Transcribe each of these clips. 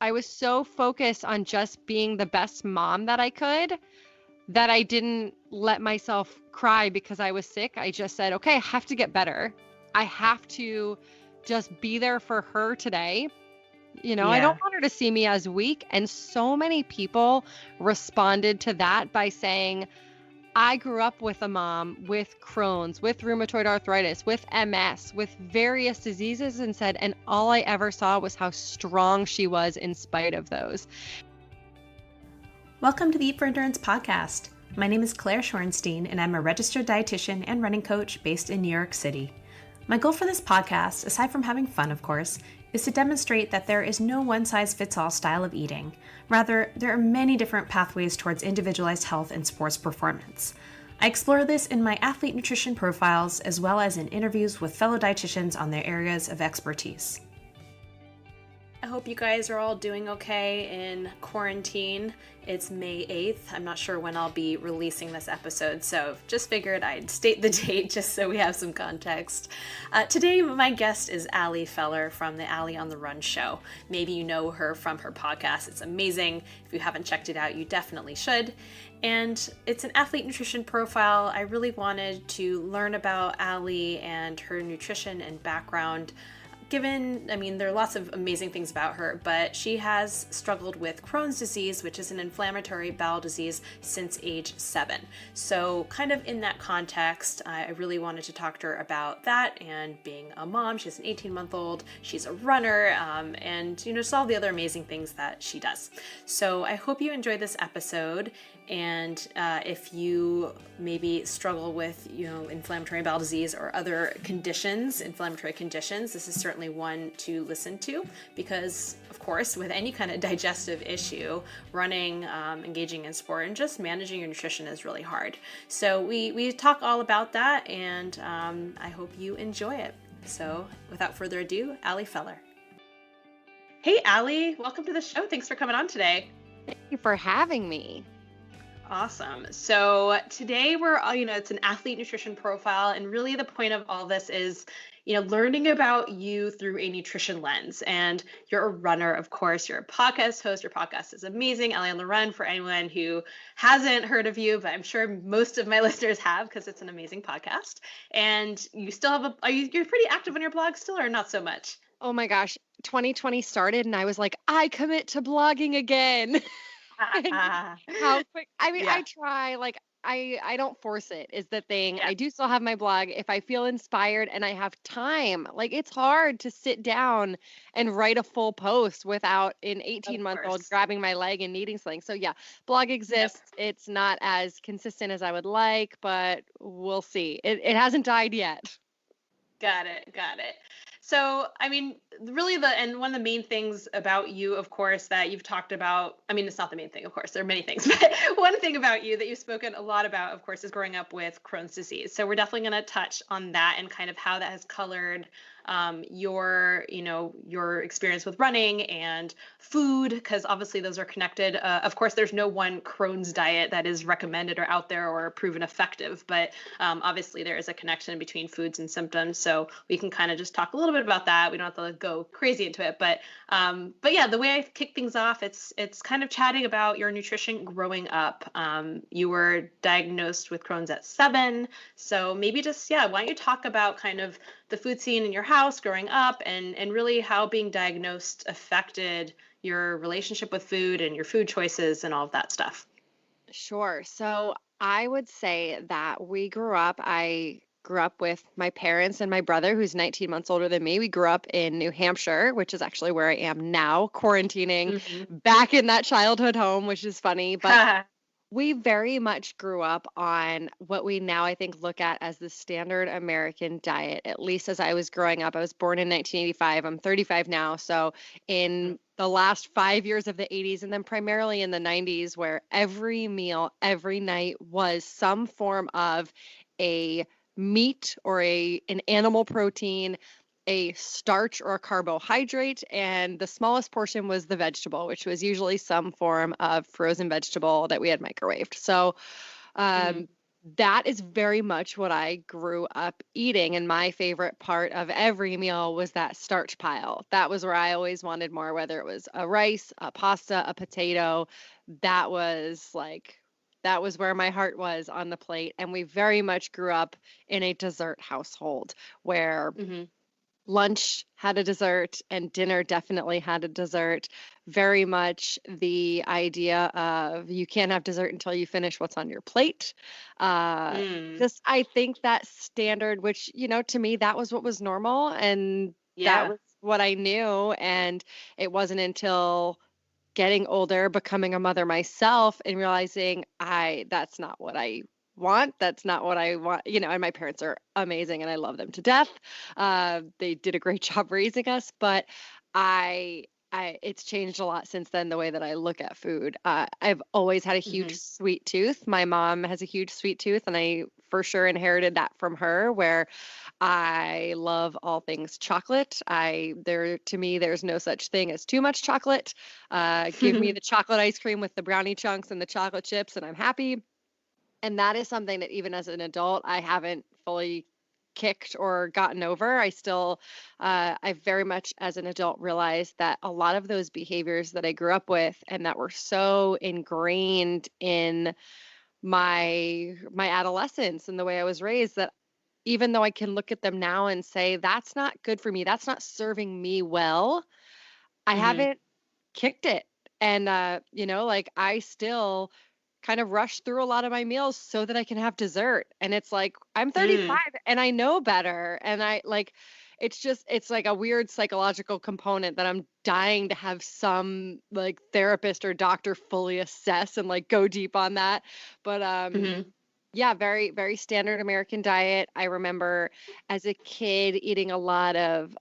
I was so focused on just being the best mom that I could that I didn't let myself cry because I was sick. I just said, okay, I have to get better. I have to just be there for her today. I don't Yeah. want her to see me as weak. And so many people responded to that by saying, I grew up with a mom with Crohn's, with rheumatoid arthritis, with MS, with various diseases, and all I ever saw was how strong she was in spite of those. Welcome to the Eat for Endurance podcast. My name is Claire Shorenstein, and I'm a registered dietitian and running coach based in New York City. My goal for this podcast, aside from having fun, of course, is to demonstrate that there is no one-size-fits-all style of eating. Rather, there are many different pathways towards individualized health and sports performance. I explore this in my athlete nutrition profiles as well as in interviews with fellow dietitians on their areas of expertise. I hope you guys are all doing okay in quarantine. It's May 8th. I'm not sure when I'll be releasing this episode, so just figured I'd state the date just so we have some context. Today, my guest is Allie Feller from the Allie on the Run show. Maybe you know her from her podcast. It's amazing. If you haven't checked it out, you definitely should. And it's an athlete nutrition profile. I really wanted to learn about Allie and her nutrition and background. There are lots of amazing things about her, but she has struggled with Crohn's disease, which is an inflammatory bowel disease, since age 7. So kind of in that context, I really wanted to talk to her about that and being a mom. She's an 18-month-old, she's a runner, and just all the other amazing things that she does. So I hope you enjoy this episode. And if you maybe struggle with, inflammatory bowel disease or other inflammatory conditions, this is certainly one to listen to because, of course, with any kind of digestive issue, running, engaging in sport, and just managing your nutrition is really hard. So we talk all about that, and I hope you enjoy it. So without further ado, Allie Feller. Hey, Allie, welcome to the show. Thanks for coming on today. Thank you for having me. Awesome. So today it's an athlete nutrition profile, and really the point of all this is, learning about you through a nutrition lens. And you're a runner, of course. You're a podcast host. Your podcast is amazing, Allie on the Run, for anyone who hasn't heard of you, but I'm sure most of my listeners have because it's an amazing podcast. And you still have you're pretty active on your blog still, or not so much? Oh my gosh, 2020 started and I was like, I commit to blogging again. How quick? I try, I don't force it is the thing. Yeah. I do still have my blog if I feel inspired and I have time. It's hard to sit down and write a full post without an 18-month-old grabbing my leg and needing something. So yeah, blog exists. Yep. It's not as consistent as I would like, but we'll see. It hasn't died yet. Got it. So, really one of the main things about you, of course, that you've talked about, it's not the main thing, of course, there are many things, but one thing about you that you've spoken a lot about, of course, is growing up with Crohn's disease. So we're definitely going to touch on that and kind of how that has colored your experience with running and food, because obviously those are connected. Of course, there's no one Crohn's diet that is recommended or out there or proven effective, but obviously there is a connection between foods and symptoms. So we can kind of just talk a little bit about that. We don't have to go crazy into it, but yeah, the way I kick things off, it's kind of chatting about your nutrition growing up. You were diagnosed with Crohn's at 7. So maybe just, why don't you talk about kind of the food scene in your house growing up and really how being diagnosed affected your relationship with food and your food choices and all of that stuff. Sure. So I would say that I grew up with my parents and my brother, who's 19 months older than me. We grew up in New Hampshire, which is actually where I am now, quarantining back in that childhood home, which is funny. But we very much grew up on what we now, I think, look at as the standard American diet, at least as I was growing up. I was born in 1985. I'm 35 now. So in the last 5 years of the 80s and then primarily in the 90s, where every meal, every night was some form of a meat or an animal protein, a starch or a carbohydrate, and the smallest portion was the vegetable, which was usually some form of frozen vegetable that we had microwaved. So that is very much what I grew up eating. And my favorite part of every meal was that starch pile. That was where I always wanted more, whether it was a rice, a pasta, a potato. That was like, that was where my heart was on the plate. And we very much grew up in a dessert household where Mm-hmm. lunch had a dessert and dinner definitely had a dessert. Very much the idea of you can't have dessert until you finish what's on your plate. Uh, Mm. just, I think that standard, which, to me, that was what was normal and that Yeah. was what I knew. And it wasn't until getting older, becoming a mother myself, and realizing that's not what I want. That's not what I want. And my parents are amazing and I love them to death. They did a great job raising us, but I it's changed a lot since then, the way that I look at food. I've always had a huge Mm-hmm. sweet tooth. My mom has a huge sweet tooth, and I for sure inherited that from her, where I love all things chocolate. To me, there's no such thing as too much chocolate. Give me the chocolate ice cream with the brownie chunks and the chocolate chips, and I'm happy. And that is something that even as an adult, I haven't fully kicked or gotten over. I very much as an adult realized that a lot of those behaviors that I grew up with and that were so ingrained in my adolescence and the way I was raised, that even though I can look at them now and say, that's not good for me, that's not serving me well, I Mm-hmm. haven't kicked it. And, like I still kind of rush through a lot of my meals so that I can have dessert. And it's like, I'm Mm. 35 and I know better. And it's like a weird psychological component that I'm dying to have some like therapist or doctor fully assess and like go deep on that. But, Mm-hmm. yeah, very, very standard American diet. I remember as a kid eating a lot of,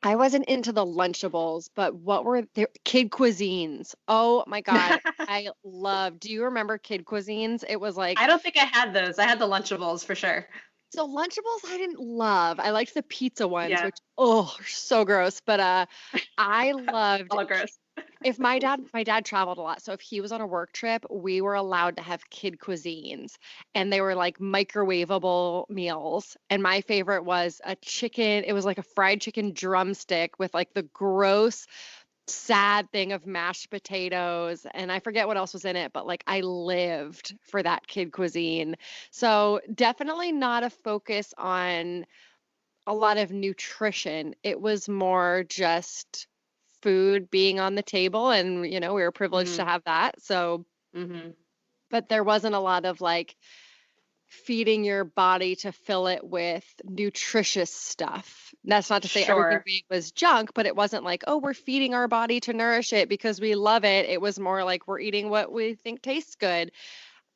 I wasn't into the Lunchables, but what were the kid cuisines? Oh my God. Do you remember kid cuisines? It was like, I don't think I had those. I had the Lunchables for sure. so Lunchables I didn't love. I liked the pizza ones, Yeah. which, oh, are so gross. But I loved All gross. if my dad traveled a lot, so if he was on a work trip, we were allowed to have kid cuisines, and they were like microwavable meals. And my favorite was a chicken. It was like a fried chicken drumstick with like the gross, sad thing of mashed potatoes, and I forget what else was in it, but like I lived for that kid cuisine. So definitely not a focus on a lot of nutrition. It was more just food being on the table, and we were privileged to Mm-hmm. have that. So, Mm-hmm. but there wasn't a lot of like feeding your body to fill it with nutritious stuff. That's not to say everything Sure. we ate was junk, but it wasn't like, oh, we're feeding our body to nourish it because we love it. It was more like we're eating what we think tastes good.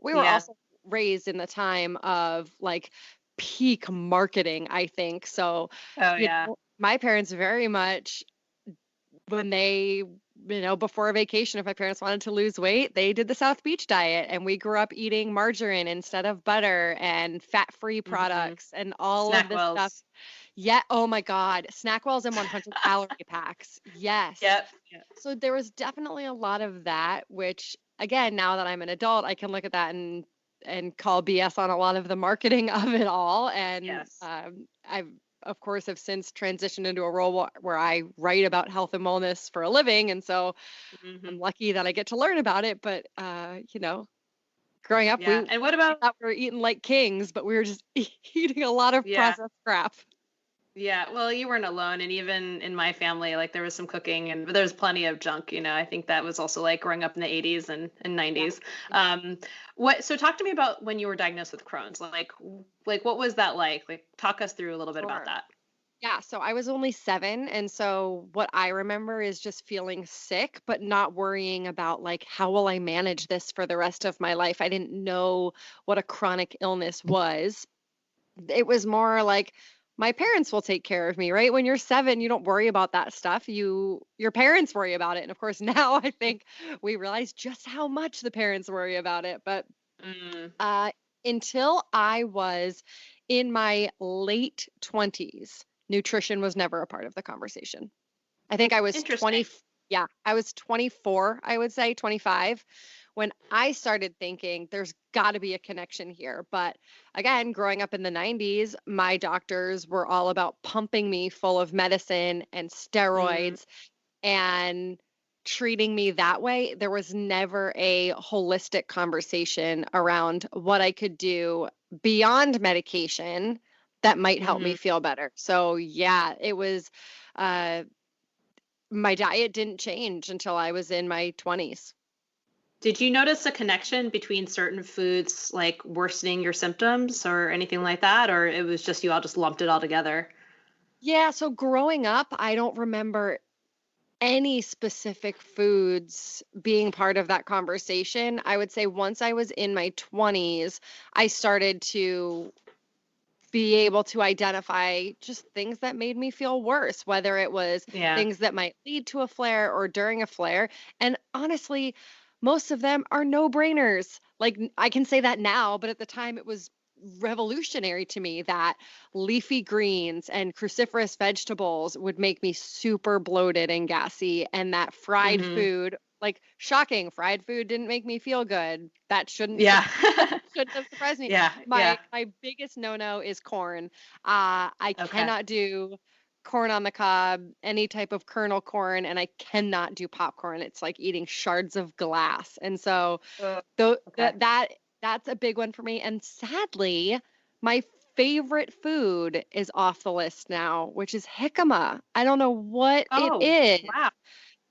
We were Yeah. also raised in the time of like peak marketing, I think. So, Oh yeah. my parents very much, when they, before a vacation, if my parents wanted to lose weight, they did the South Beach diet. And we grew up eating margarine instead of butter and fat-free Mm-hmm. products and all of this stuff. Snackwells. Yeah. Oh my God. Snackwells and 100-calorie packs. Yes. Yep. Yep. So there was definitely a lot of that, which again, now that I'm an adult, I can look at that and call BS on a lot of the marketing of it all. And Yes. I've of course have since transitioned into a role where I write about health and wellness for a living, and so Mm-hmm. I'm lucky that I get to learn about it. But growing up, Yeah. And what we about thought we were eating like kings, but we were just eating a lot of yeah. processed crap. Yeah, well, you weren't alone, and even in my family, like there was some cooking, and but there was plenty of junk. I think that was also like growing up in the '80s and Yeah. '90s. Yeah. What? So, talk to me about when you were diagnosed with Crohn's. Like what was that like? Like, talk us through a little bit about Sure. that. Yeah, so I was only 7, and so what I remember is just feeling sick, but not worrying about like how will I manage this for the rest of my life. I didn't know what a chronic illness was. It was more like my parents will take care of me, right? When you're 7, you don't worry about that stuff. Your parents worry about it. And of course, now I think we realize just how much the parents worry about it. But Mm, uh, until I was in my late 20s, nutrition was never a part of the conversation. I think I was 20. interesting. Yeah, I was 24, I would say 25 when I started thinking there's got to be a connection here. But again, growing up in the 90s, my doctors were all about pumping me full of medicine and Mm, steroids and treating me that way. There was never a holistic conversation around what I could do beyond medication that might help me hmm. feel better. So, yeah, it was uh, my diet didn't change until I was in my 20s. Did you notice a connection between certain foods like worsening your symptoms or anything like that? Or it was just you all just lumped it all together? Yeah, so growing up, I don't remember any specific foods being part of that conversation. I would say once I was in my 20s, I started to be able to identify just things that made me feel worse, whether it was Yeah. things that might lead to a flare or during a flare. And honestly, most of them are no brainers. Like I can say that now, but at the time it was revolutionary to me that leafy greens and cruciferous vegetables would make me super bloated and gassy, and that fried Hmm. food, like shocking, fried food didn't make me feel good. That Yeah. shouldn't have surprised me. Yeah. My Yeah. my biggest no-no is corn. I Okay. cannot do corn on the cob, any type of kernel corn, and I cannot do popcorn. It's like eating shards of glass. And so though Okay. that's a big one for me. And sadly, my favorite food is off the list now, which is jicama. I don't know what it Oh, is. wow.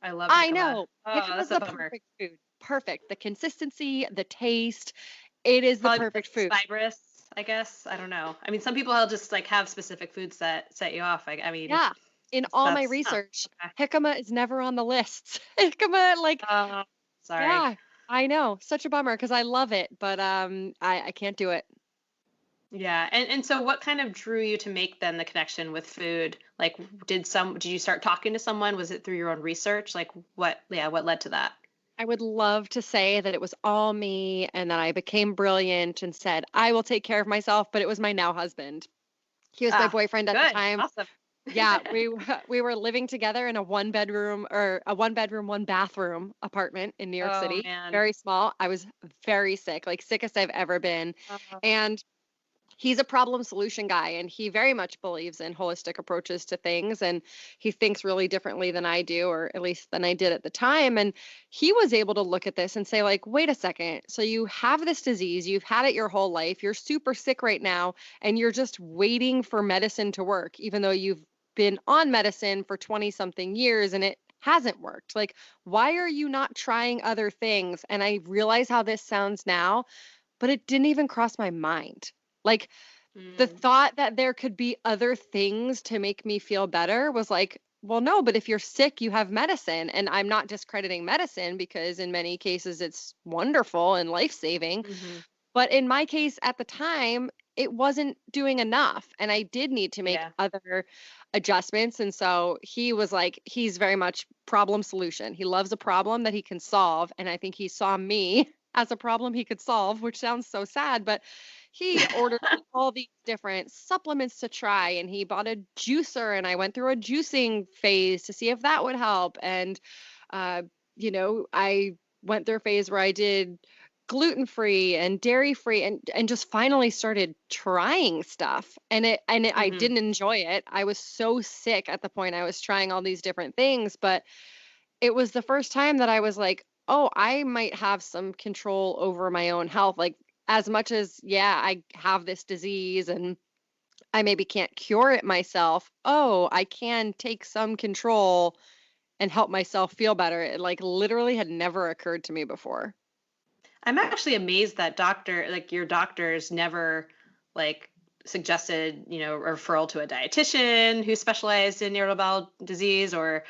I love I jicama. know. Oh, Jicama's that's a the bummer. perfect food. Perfect. The consistency, the taste. It is the Probably because perfect it's food. fibrous, I guess. I don't know. I mean, some people will just like have specific foods that set you off. I mean, Yeah. In all my huh, research, okay. jicama is never on the list. Jicama, like, Oh, sorry. yeah, I know. Such a bummer because I love it, but I can't do it. Yeah. And so what kind of drew you to make then the connection with food? Like did you start talking to someone? Was it through your own research? Like what led to that? I would love to say that it was all me and that I became brilliant and said, I will take care of myself, but it was my now husband. He was my Ah, boyfriend at the good. time. Awesome. Yeah, we were living together in a one bedroom, one bathroom apartment in New York Oh City. man. Very small. I was very sick, like sickest I've ever been. Uh, And he's a problem solution guy, and he very much believes in holistic approaches to things, and he thinks really differently than I do, or at least than I did at the time. And he was able to look at this and say like, wait a second, so you have this disease, you've had it your whole life, you're super sick right now, and you're just waiting for medicine to work even though you've been on medicine for 20 something years and it hasn't worked. Like, why are you not trying other things? And I realize how this sounds now, but it didn't even cross my mind. Like, the mm, thought that there could be other things to make me feel better was like, well, no, but if you're sick, you have medicine. And I'm not discrediting medicine because in many cases it's wonderful and life saving. hmm. But in my case at the time, it wasn't doing enough. And I did need to make Yeah. other adjustments. And so he was like, he's very much problem solution. He loves a problem that he can solve. And I think he saw me as a problem he could solve, which sounds so sad, but he ordered me all these different supplements to try, and he bought a juicer, and I went through a juicing phase to see if that would help. And uh, I went through a phase where I did gluten free and dairy free, and just finally started trying stuff, I Hmm. didn't enjoy it. I was so sick at the point I was trying all these different things, but it was the first time that I was like, oh, I might have some control over my own health. Like, as much as, yeah, I have this disease and I maybe can't cure it myself, oh, I can take some control and help myself feel better. It like literally had never occurred to me before. I'm actually amazed that like your doctors never like suggested, a referral to a dietitian who specialized in irritable bowel disease or,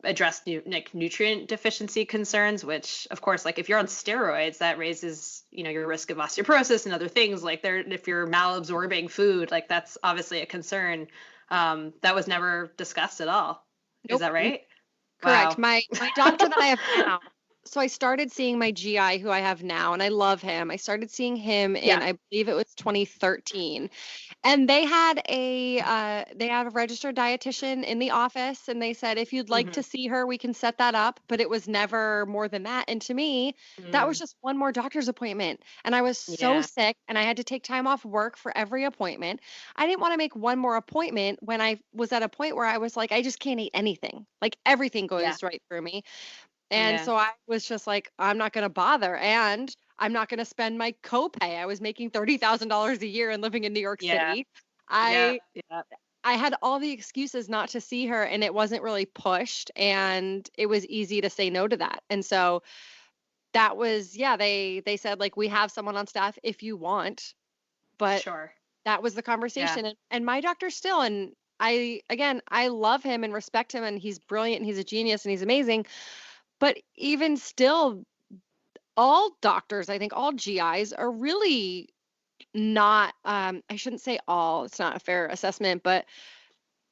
addressed like nutrient deficiency concerns, which of course, like if you're on steroids, that raises, your risk of osteoporosis and other things like if you're malabsorbing food, like that's obviously a concern. That was never discussed at all. Is Nope. that right? Correct. Wow. My doctor that I have now. so I started seeing my GI who I have now, and I love him. I started seeing him in, Yeah. I believe it was 2013. And they have a registered dietitian in the office, and they said if you'd like Hmm. to see her, we can set that up, but it was never more than that. And to me, that was Mm. just one more doctor's appointment. And I was so Yeah. sick and I had to take time off work for every appointment. I didn't want to make one more appointment when I was at a point where I was like, I just can't eat anything. Like everything Yeah. goes right through me. And Yeah. so I was just like, I'm not going to bother. And I'm not going to spend my copay. I was making $30,000 a year and living in New York Yeah. City. Yeah. I Yeah. I had all the excuses not to see her, and it wasn't really pushed, and it was easy to say no to that. And so that was, yeah, they said like we have someone on staff if you want, but Sure. that was the Yeah. conversation. And my doctor still, and I love him and respect him, and he's brilliant and he's a genius and he's amazing. But even still, all doctors, I think all GIs are really not, I shouldn't say all, it's not a fair assessment, but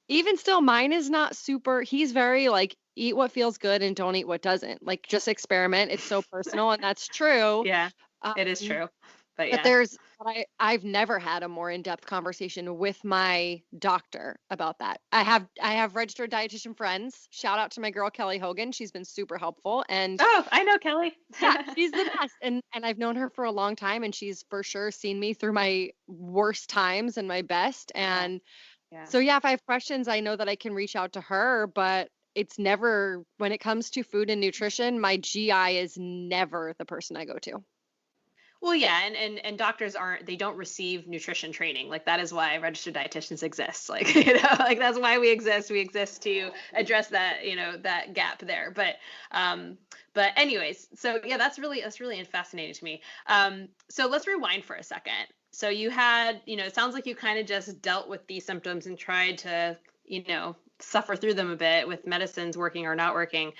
even still, mine is not super, he's very like, eat what feels good and don't eat what doesn't. Like, just experiment. It's so personal, and that's true. Yeah. It is Um, true. But but yeah. I've never had a more in-depth conversation with my doctor about that. I have registered dietitian friends. Shout out to my girl Kelly Hogan. She's been super helpful. And Oh, I know Kelly. yeah, she's the best. And I've known her for a long time, and she's for sure seen me through my worst times and my best. Yeah. And Yeah. so yeah, if I have questions, I know that I can reach out to her, but it's never, when it comes to food and nutrition, my GI is never the person I go to. Well, yeah, and doctors aren't, they don't receive nutrition training. Like that is why registered dietitians exist. Like, like that's why we exist. We exist to address that, that gap there. But anyways, so yeah, that's really fascinating to me. So let's rewind for a second. So you had, it sounds like you kind of just dealt with these symptoms and tried to, suffer through them a bit with medicines working or not working.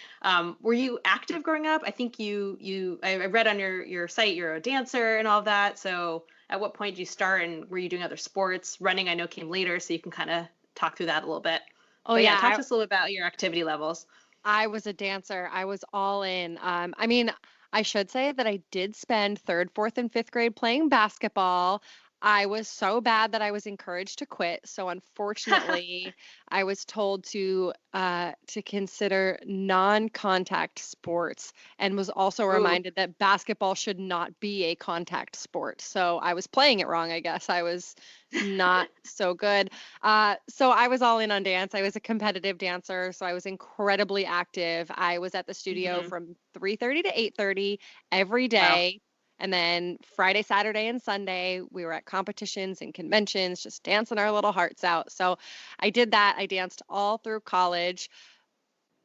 Were you active growing up? I think I read on your site you're a dancer and all of that. So at what point did you start, and were you doing other sports? Running I know came later, so you can kind of talk through that a little bit. Oh But yeah, yeah, talk to us a little about your activity levels. I was a dancer. I was all in. I mean, I should say that I did spend third, fourth, and fifth grade playing basketball. I was so bad that I was encouraged to quit. So unfortunately, I was told to consider non-contact sports, and was also Ooh. reminded that basketball should not be a contact sport. So I was playing it wrong, I guess. I was not so good. So I was all in on dance. I was a competitive dancer, so I was incredibly active. I was at the studio Hmm. from 3:30 to 8:30 every Wow. day. And then Friday, Saturday, and Sunday, we were at competitions and conventions, just dancing our little hearts out. So I did that. I danced all through college.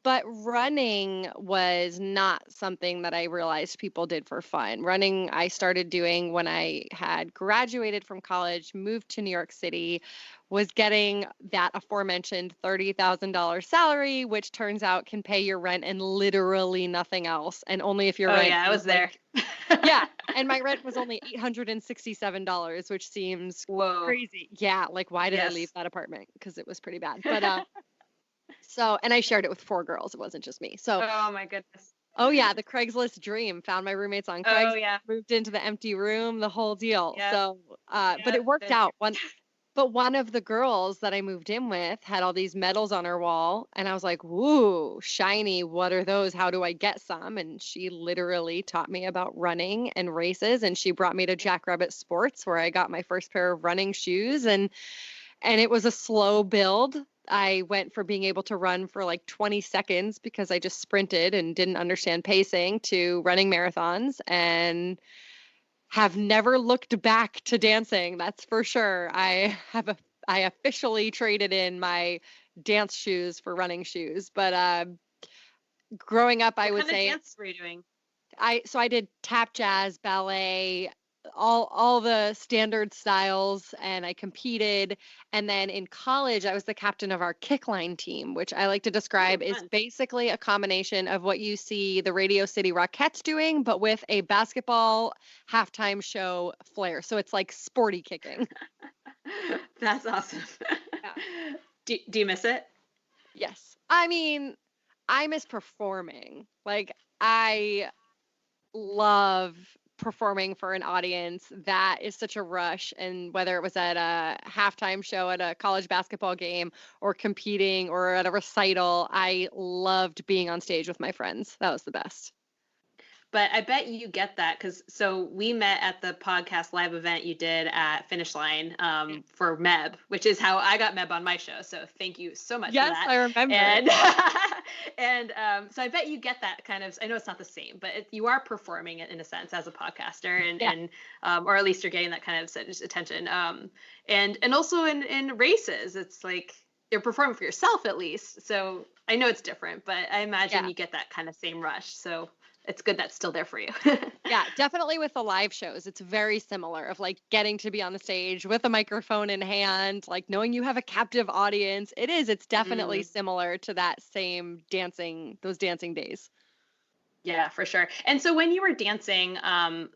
But running was not something that I realized people did for fun. Running, I started doing when I had graduated from college, moved to New York City, was getting that aforementioned $30,000 salary, which turns out can pay your rent and literally nothing else. And only if your Oh rent yeah, I is was like, there. yeah. And my rent was only $867, which seems Whoa. crazy. Yeah. Like, why did I leave Yes. that apartment? Because it was pretty bad. So, and I shared it with 4 girls, it wasn't just me. So, Oh my goodness. oh yeah, the Craigslist dream, found my roommates on Oh Craigslist, yeah. moved into the empty room, the whole deal. Yep. So, but Yep. it worked Been out. there. But one of the girls that I moved in with had all these medals on her wall, and I was like, "Woo, shiny, what are those? How do I get some?" And she literally taught me about running and races, and she brought me to Jackrabbit Sports where I got my first pair of running shoes, and it was a slow build. I went for being able to run for like 20 seconds because I just sprinted and didn't understand pacing, to running marathons, and have never looked back to dancing. That's for sure. I officially traded in my dance shoes for running shoes. But growing up, I What would kind of say dance were you doing? I did tap, jazz, ballet, all the standard styles, and I competed. And then in college, I was the captain of our kickline team, which I like to Ooh, describe is fun. basically a combination of what you see the Radio City Rockettes doing, but with a basketball halftime show flair. So it's like sporty kicking. That's awesome. Yeah. Do you miss it? Yes. I mean, I miss performing. Like, I love performing for an audience. That is such a rush. And whether it was at a halftime show at a college basketball game or competing or at a recital, I loved being on stage with my friends. That was the best. But I bet you get that because so we met at the podcast live event you did at Finish Line for MEB, which is how I got MEB on my show. So thank you so much for Yes, that. I remember. And so I bet you get that kind of. I know it's not the same, but you are performing it in a sense as a podcaster, and or at least you're getting that kind of attention. And also in races, it's like you're performing for yourself at least. So I know it's different, but I imagine you get that kind of same rush. So it's good that's still there for you. Yeah, definitely with the live shows, it's very similar of like getting to be on the stage with a microphone in hand, like knowing you have a captive audience. It's definitely similar to that same those dancing days. Yeah, for sure. And so when you were dancing,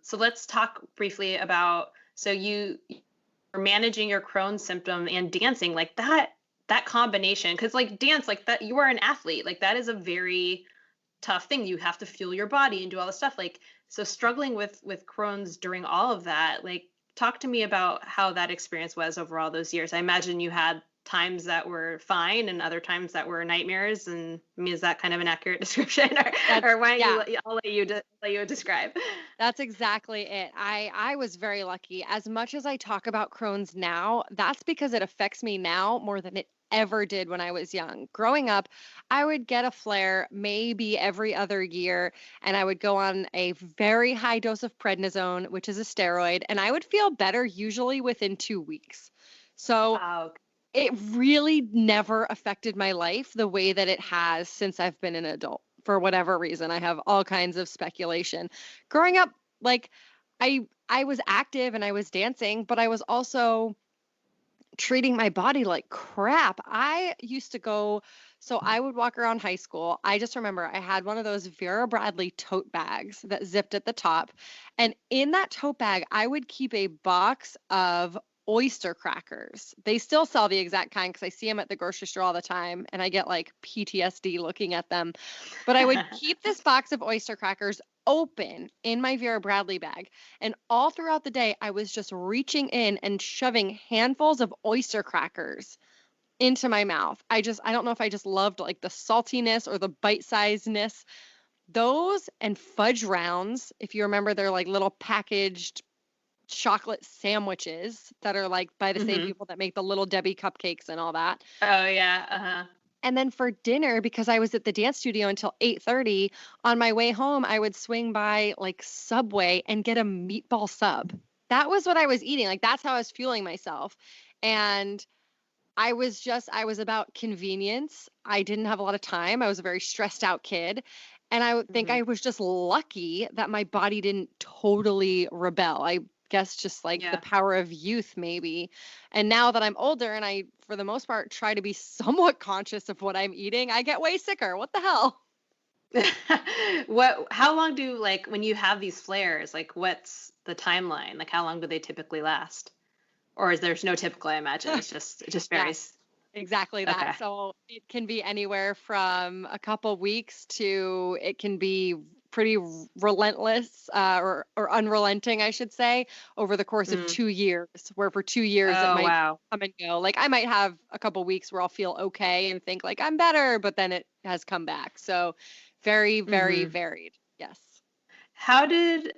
so let's talk briefly about, so you were managing your Crohn's symptom and dancing, like that combination, because like dance, like that, you are an athlete, like that is a very tough thing. You have to fuel your body and do all this stuff. Like, so struggling with Crohn's during all of that, like talk to me about how that experience was over all those years. I imagine you had times that were fine and other times that were nightmares. And I mean, is that kind of an accurate description or why don't I'll let you describe. That's exactly it. I was very lucky. As much as I talk about Crohn's now, that's because it affects me now more than it ever did when I was young. Growing up, I would get a flare maybe every other year, and I would go on a very high dose of prednisone, which is a steroid, and I would feel better usually within 2 weeks. So it really never affected my life the way that it has since I've been an adult. For whatever reason, I have all kinds of speculation. Growing up, like I was active and I was dancing, but I was also treating my body like crap. I used to go, so I would walk around high school. I just remember I had one of those Vera Bradley tote bags that zipped at the top. And in that tote bag, I would keep a box of oyster crackers. They still sell the exact kind because I see them at the grocery store all the time and I get like PTSD looking at them. But I would keep this box of oyster crackers open in my Vera Bradley bag. And all throughout the day, I was just reaching in and shoving handfuls of oyster crackers into my mouth. I don't know if I just loved like the saltiness or the bite-sizedness. Those and fudge rounds, if you remember, they're like little packaged chocolate sandwiches that are like by the same people that make the Little Debbie cupcakes and all that. Oh yeah. And then for dinner, because I was at the dance studio until 8:30, on my way home, I would swing by like Subway and get a meatball sub. That was what I was eating. Like that's how I was fueling myself. And I was about convenience. I didn't have a lot of time. I was a very stressed out kid. And I think I was just lucky that my body didn't totally rebel. I guess just like the power of youth, maybe. And now that I'm older and I, for the most part, try to be somewhat conscious of what I'm eating, I get way sicker. What the hell? How long do, like, when you have these flares, like, what's the timeline? Like, how long do they typically last? Or is there's no typical, I imagine. It just varies. Exactly that. Okay. So it can be anywhere from a couple weeks to it can be pretty relentless or unrelenting, I should say, over the course of 2 years, where for 2 years it might come and go. Like I might have a couple weeks where I'll feel okay and think like I'm better, but then it has come back. So very, very varied. Yes. How did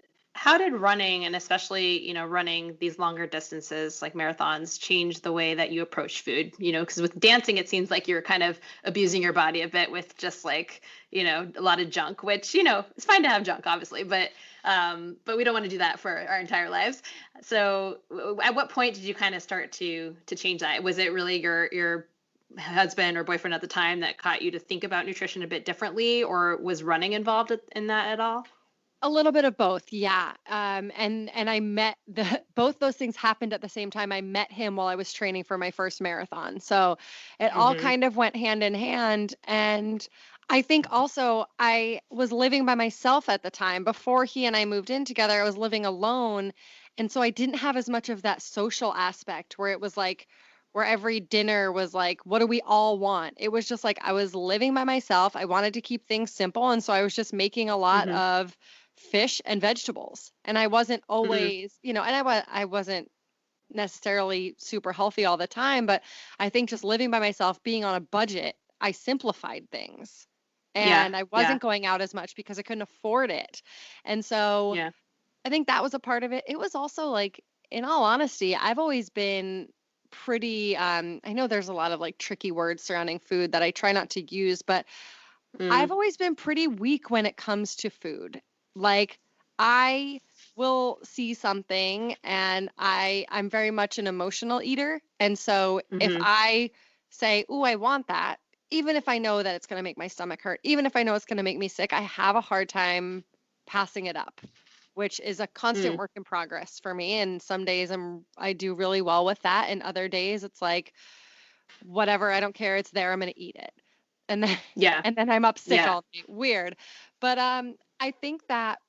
running, and especially, running these longer distances like marathons, change the way that you approach food? Because with dancing, it seems like you're kind of abusing your body a bit with just like, a lot of junk, which, it's fine to have junk, obviously, but we don't want to do that for our entire lives. So at what point did you kind of start to change that? Was it really your husband or boyfriend at the time that caught you to think about nutrition a bit differently, or was running involved in that at all? A little bit of both, yeah. And I met both those things happened at the same time. I met him while I was training for my first marathon. So it all kind of went hand in hand. And I think also I was living by myself at the time. Before he and I moved in together, I was living alone. And so I didn't have as much of that social aspect where it was like where every dinner was like, what do we all want? It was just like I was living by myself. I wanted to keep things simple. And so I was just making a lot Mm-hmm. of fish and vegetables. And I wasn't Mm-hmm. always, and I wasn't necessarily super healthy all the time, but I think just living by myself, being on a budget, I simplified things. Yeah. And I Yeah. wasn't going out as much because I couldn't afford it. And so Yeah. I think that was a part of it. It was also like, in all honesty, I've always been pretty, I know there's a lot of like tricky words surrounding food that I try not to use, but I've Mm. always been pretty weak when it comes to food. Like I will see something and I'm very much an emotional eater. And so if Mm-hmm. I say, "Ooh, I want that," even if I know that it's going to make my stomach hurt, even if I know it's going to make me sick, I have a hard time passing it up, which is a constant Mm. work in progress for me. And some days I do really well with that, and other days it's like whatever, I don't care, it's there, I'm going to eat it. And then Yeah. and then I'm up sick Yeah. all day. Weird. But I think that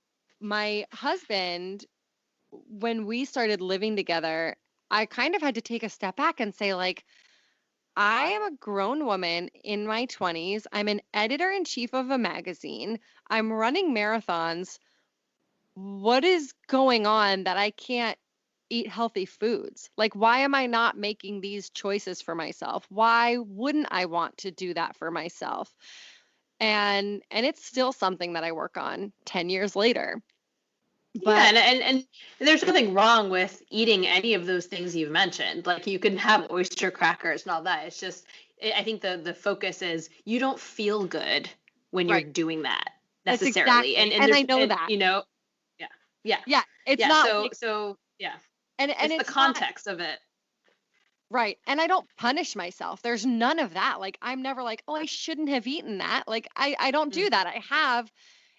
my husband, when we started living together, I kind of had to take a step back and say like I am a grown woman in my 20s. I'm an editor in chief of a magazine. I'm running marathons. What is going on that I can't eat healthy foods? Like, why am I not making these choices for myself? Why wouldn't I want to do that for myself? And it's still something that I work on 10 years later. Yeah, But and there's nothing wrong with eating any of those things you've mentioned. Like you can have oyster crackers and all that. It's just I think the focus is you don't feel good when you're right, doing that that's necessarily. exactly. And And I there's know that. yeah. Yeah. Yeah, it's Yeah, not so like yeah. and It's the it's not context of it. right. And I don't punish myself. There's none of that. Like I'm never like, "Oh, I shouldn't have eaten that." Like I don't do Mm-hmm. that. I have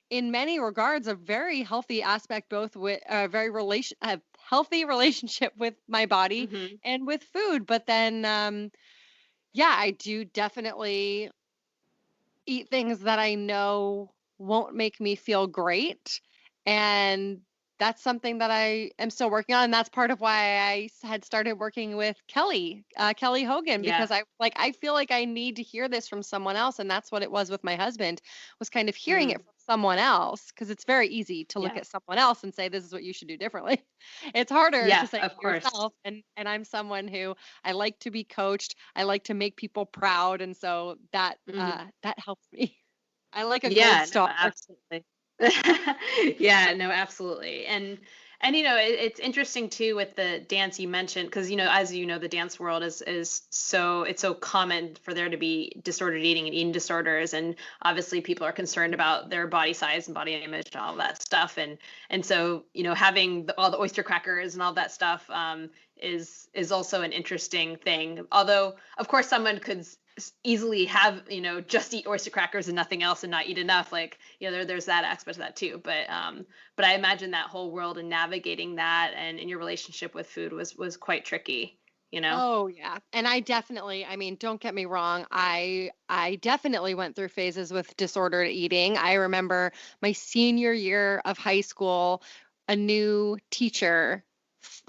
in many regards a very healthy aspect both with a healthy relationship with my body Mm-hmm. and with food, but then yeah, I do definitely eat things that I know won't make me feel great. And that's something that I am still working on. And that's part of why had started working with Kelly Hogan, Yeah. because I feel like I need to hear this from someone else. And that's what it was with my husband, was kind of hearing it Mm. from someone else. Cause it's very easy to look Yeah. at someone else and say, this is what you should do differently. It's harder to Yeah, say it of course. yourself. And I'm someone who I like to be coached. I like to make people proud, and so Hmm. that helps me. I like a gold Yeah, no, star. absolutely. Yeah, no, absolutely. And it's interesting too with the dance you mentioned because as you know the dance world is so it's so common for there to be disordered eating and eating disorders, and obviously people are concerned about their body size and body image and all that stuff, and so having all the oyster crackers and all that stuff is also an interesting thing. Although of course someone could easily have just eat oyster crackers and nothing else and not eat enough, like there's that aspect of that too, but I imagine that whole world and navigating that and in your relationship with food was quite tricky. Oh yeah. And I mean, don't get me wrong. I definitely went through phases with disordered eating. I remember my senior year of high school, a new teacher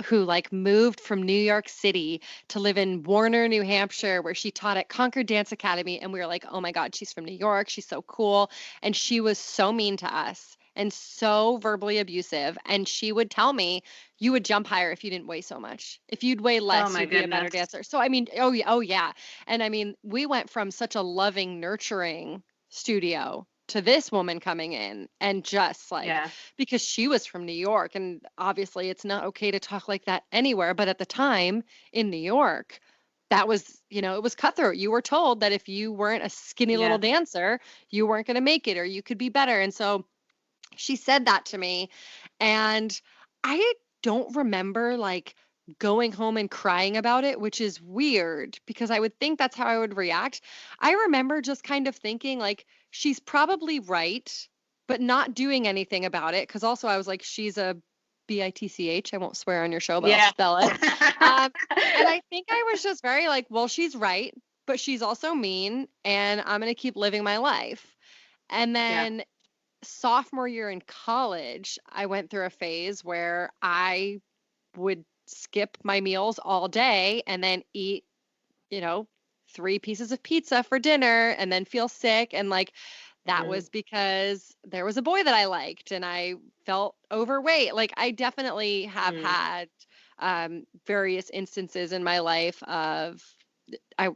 who like moved from New York City to live in Warner, New Hampshire, where she taught at Concord Dance Academy. And we were like, oh my God, she's from New York. She's so cool. And she was so mean to us and so verbally abusive. And she would tell me, you would jump higher if you didn't weigh so much. If you'd weigh Oh less, my you'd be a better goodness. dancer. So I mean, oh yeah, oh yeah. And I mean, we went from such a loving, nurturing studio to this woman coming in and just like Yeah. because she was from New York, and obviously it's not okay to talk like that anywhere, but at the time in New York, that was, it was cutthroat. You were told that if you weren't a skinny little Yeah. dancer, you weren't going to make it or you could be better. And so she said that to me, and I don't remember like going home and crying about it, which is weird because I would think that's how I would react. I remember just kind of thinking like she's probably right, but not doing anything about it. Cause also I was like, she's a bitch. I won't swear on your show, but I'll Yeah. spell it. Um, and I think I was just very like, well, she's right, but she's also mean, and I'm going to keep living my life. And Yeah. then sophomore year in college, I went through a phase where I would skip my meals all day and then eat you know, 3 pieces of pizza for dinner and then feel sick. And like, that Mm, was because there was a boy that I liked and I felt overweight. Like, I definitely have mm, had various instances in my life of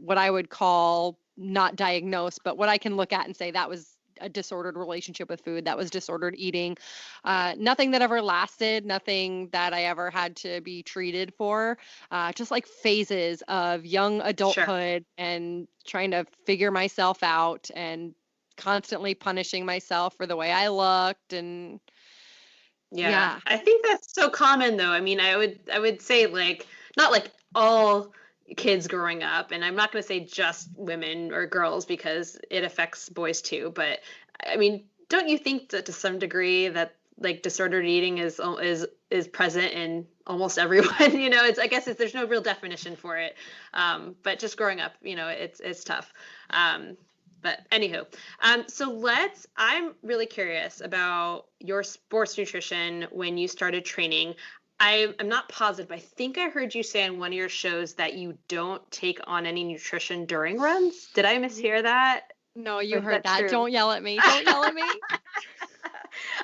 what I would call not diagnosed, but what I can look at and say that was a disordered relationship with food, that was disordered eating. Nothing that ever lasted, nothing that I ever had to be treated for. Just like phases of young sure. adulthood and trying to figure myself out and constantly punishing myself for the way I looked. And Yeah. yeah. I think that's so common though. I mean, I would say like not like all kids growing up, and I'm not going to say just women or girls because it affects boys too, but I mean, don't you think that to some degree that like disordered eating is present in almost everyone? It's I guess there's no real definition for it. But just growing up, it's tough. But anywho, I'm really curious about your sports nutrition when you started training. I'm not positive, but I think I heard you say on one of your shows that you don't take on any nutrition during runs. Did I mishear that? No, Or you is heard that that. true? Don't yell at me. Don't yell at me.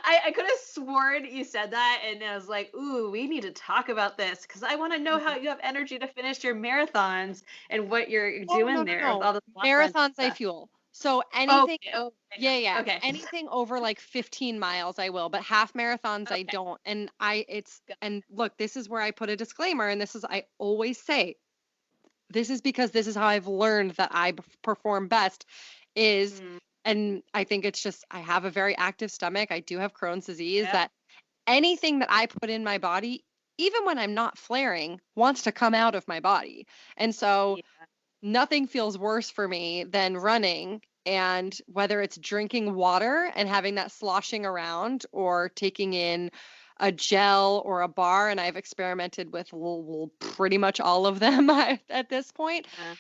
I could have sworn you said that, and I was like, ooh, we need to talk about this because I want to know how you have energy to finish your marathons and what you're Oh, no, doing no, there with no. all the long runs and Marathons I stuff. fuel. So anything, Okay. Oh, yeah, yeah. okay. Anything over like 15 miles I will, but half marathons I Okay. don't. Got And look, this is where I put a disclaimer, and I always say, this is because this is how I've learned that perform best is, Mm, and I think it's just, I have a very active stomach. I do have Crohn's disease, yep. that anything that I put in my body, even when I'm not flaring, wants to come out of my body. And so, Yeah. nothing feels worse for me than running, and whether it's drinking water and having that sloshing around or taking in a gel or a bar, and I've experimented with pretty much all of them at this point. Yeah.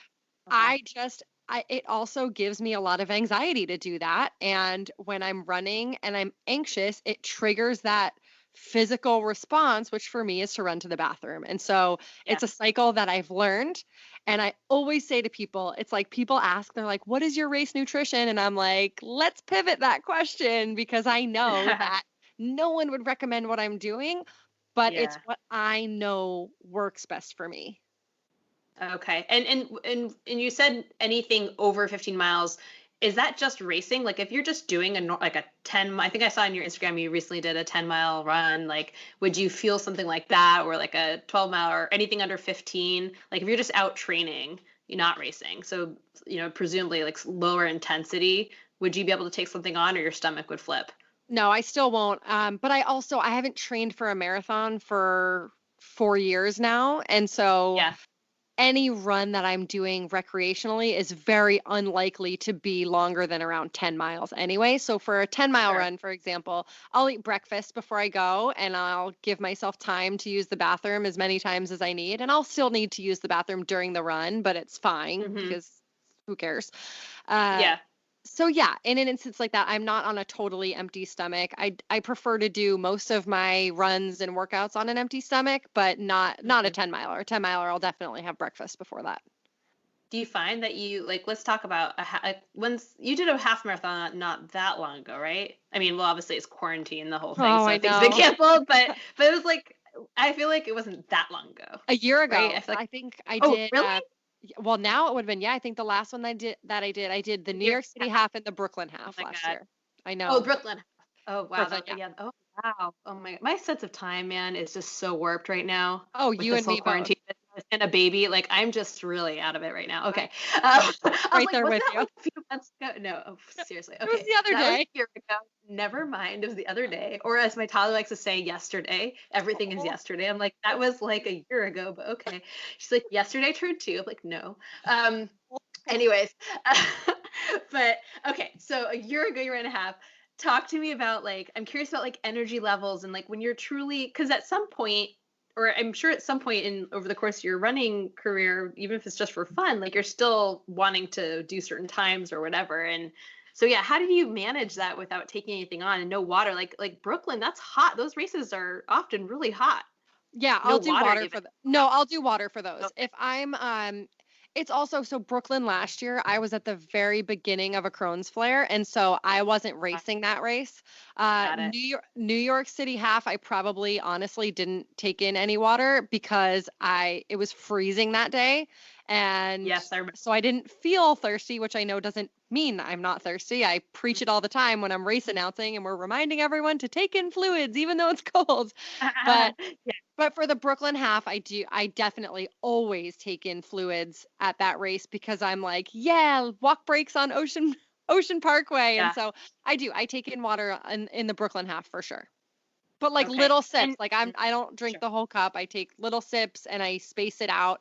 Okay. I just it also gives me a lot of anxiety to do that, and when I'm running and I'm anxious, it triggers that physical response, which for me is to run to the bathroom. And so Yeah. it's a cycle that I've learned, and I always say to people, it's like people ask, they're like, "What is your race nutrition?" And I'm like, "Let's pivot that question because I know that no one would recommend what I'm doing, but it's Yeah. what I know works best for me." Okay. And you said anything over 15 miles. Is that just racing? Like if you're just doing like a 10, I think I saw on your Instagram you recently did a 10-mile run. Like would you feel something like that or like a 12-mile or anything under 15? Like if you're just out training, you're not racing. So, presumably like lower intensity, would you be able to take something on or your stomach would flip? No, I still won't. But I haven't trained for a marathon for 4 years now. And so Yeah. any run that I'm doing recreationally is very unlikely to be longer than around 10 miles anyway. So for a 10-mile Sure. run, for example, I'll eat breakfast before I go, and I'll give myself time to use the bathroom as many times as I need. And I'll still need to use the bathroom during the run, but it's fine Hmm. because who cares? Uh, Yeah. so yeah, in an instance like that, I'm not on a totally empty stomach. I prefer to do most of my runs and workouts on an empty stomach, but not a Mhm. 10 miler. A 10 miler, I'll definitely have breakfast before that. Do you find that you like? Let's talk about like, once you did a half marathon not that long ago, right? I mean, well, obviously it's quarantine, the whole thing, Oh, I so things been know. canceled. But it was like I feel like it wasn't that long ago, A year right? I ago, feel like I think I oh did. really? Well, now it would have been, yeah. I think the last one I did the The New New York York City half. half and the Brooklyn Oh half my last god. year. I Oh, know. Brooklyn. Oh wow. Brooklyn, yeah. Yeah. Oh wow. Oh my sense of time, man, is just so warped right now Oh, with you this and whole me both. quarantine business and a baby. Like I'm just really out of it right now. Okay. I was Right like, there was with that you. like a few months ago? No. Oh, seriously. It was Okay. the other That was a day. year ago. Never mind. It was the other day. Or as my toddler likes to say, yesterday. Everything is Oh. yesterday. I'm like, that was like a year ago, but okay. She's like, yesterday turned two. I'm like, no. Um, anyways, but okay, so a year and a half. Talk to me about like I'm curious about like energy levels and like when you're truly because at some point, or I'm sure at some point in over the course of your running career, even if it's just for fun, like you're still wanting to do certain times or whatever. And so yeah, how do you manage that without taking anything on and no water? Like Brooklyn, that's hot. Those races are often really hot. Yeah, No I'll do water water even. for no, I'll do water for those. Okay. If I'm it's also so Brooklyn last year, I was at the very beginning of a Crohn's flare, and so I wasn't racing that race. Got it. New York City half, I probably honestly didn't take in any water because it was freezing that day, and Yes, I remember. so I didn't feel thirsty, which I know doesn't mean I'm not thirsty. I preach it all the time when I'm race announcing, and we're reminding everyone to take in fluids even though it's cold. But Yeah, but for the Brooklyn half, I definitely always take in fluids at that race because I'm like, yeah, walk breaks on Ocean Parkway. And yeah. so I do. I take in water in the Brooklyn half for sure. But like Okay. little sips. And Like I don't drink sure. the whole cup. I take little sips and I space it out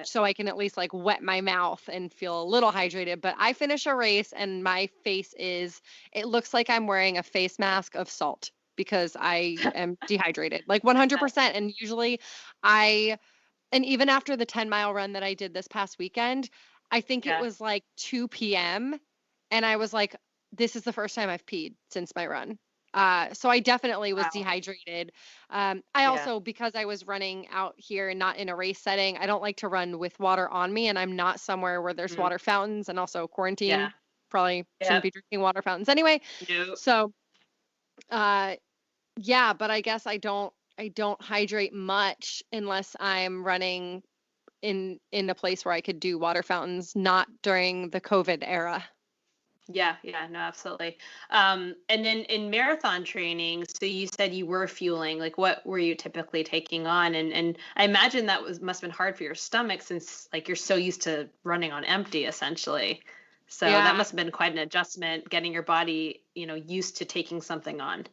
so I can at least like wet my mouth and feel a little hydrated. But I finish a race and my face it looks like I'm wearing a face mask of salt because I am dehydrated, like 100%. And usually I, and even after the 10-mile run that I did this past weekend, I think it Yeah. was like 2 p.m. And I was like, this is the first time I've peed since my run. So I definitely was Wow. dehydrated. I Yeah. also, because I was running out here and not in a race setting, I don't like to run with water on me, and I'm not somewhere where there's Mm, water fountains, and also yeah. quarantine. Probably shouldn't Yep. be drinking water fountains anyway. No. So, uh, yeah, but I guess I don't hydrate much unless I'm running in a place where I could do water fountains, not during the COVID era. Yeah, yeah, no, absolutely. And then in marathon training, so you said you were fueling, like what were you typically taking on? And I imagine that must have been hard for your stomach since like you're so used to running on empty essentially. So that Yeah, must have been quite an adjustment getting your body, used to taking something on.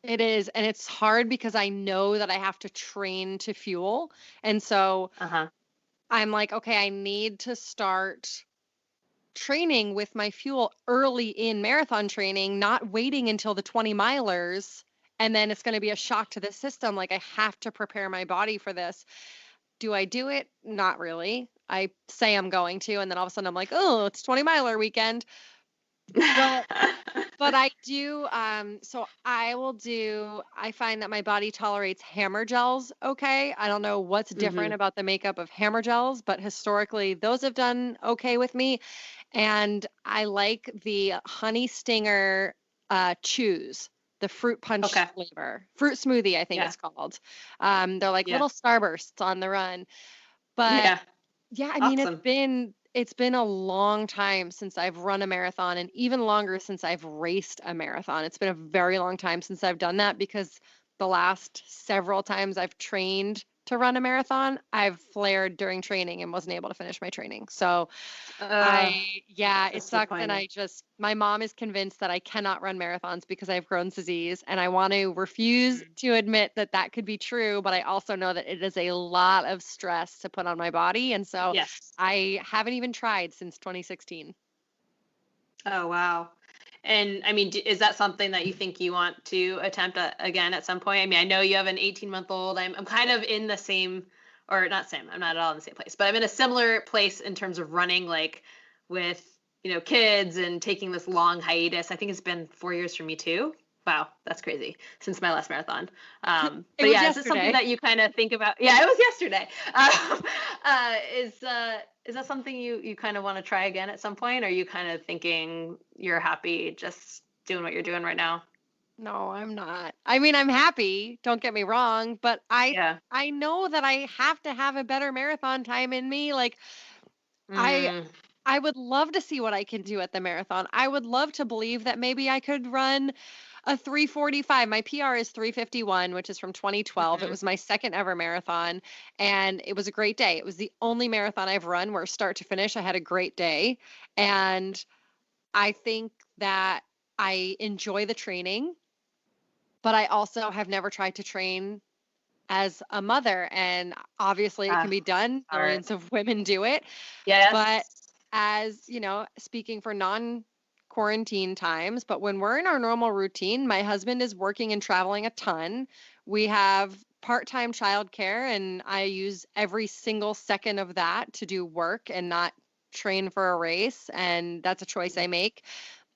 it is. And it's hard because I know that I have to train to fuel. And so Uh-huh. I'm like, okay, I need to start training with my fuel early in marathon training, not waiting until the 20 milers. And then it's going to be a shock to the system. Like, I have to prepare my body for this. Do I do it? Not really. I say I'm going to, and then all of a sudden I'm like, oh, it's 20-miler weekend. But I do, so I find that my body tolerates hammer gels okay. I don't know what's different Hmm. about the makeup of hammer gels, but historically those have done okay with me. And I like the honey stinger chews, the fruit punch Okay. flavor, fruit smoothie, I think Yeah. it's called. They're like Yeah. little starbursts on the run. But Yeah. yeah, I mean, Awesome. it's been a long time since I've run a marathon and even longer since I've raced a marathon. It's been a very long time since I've done that because the last several times I've trained to run a marathon, I've flared during training and wasn't able to finish my training. So Uh, yeah, it sucks. And disappointing. my mom is convinced that I cannot run marathons because I have Crohn's disease. And I want to refuse Mm. to admit that that could be true. But I also know that it is a lot of stress to put on my body. And so Yes. I haven't even tried since 2016. Oh, wow. And I mean, is that something that you think you want to attempt again at some point? I mean, I know you have an 18-month-old. I'm kind of in the same, or not same, I'm not at all in the same place, but I'm in a similar place in terms of running, like with, kids and taking this long hiatus. I think it's been 4 years for me too. Wow, that's crazy since my last marathon. It But was yeah, is it something yesterday. that you kind of think about? Yeah, it was yesterday. Is that something you kind of want to try again at some point? Or are you kind of thinking you're happy just doing what you're doing right now? No, I'm not. I mean, I'm happy, don't get me wrong, but Yeah. I know that I have to have a better marathon time in me. Like I Mm, I would love to see what I can do at the marathon. I would love to believe that maybe I could run a 3:45. My PR is 3:51, which is from 2012. It mhm. was my second ever marathon and it was a great day. It was the only marathon I've run where start to finish I had a great day. And I think that I enjoy the training, but I also have never tried to train as a mother. And obviously it can Ah, be done. hard. Millions of women do it. But Yes. speaking for non-quarantine times, but when we're in our normal routine, my husband is working and traveling a ton. We have part-time childcare, and I use every single second of that to do work and not train for a race. And that's a choice I make.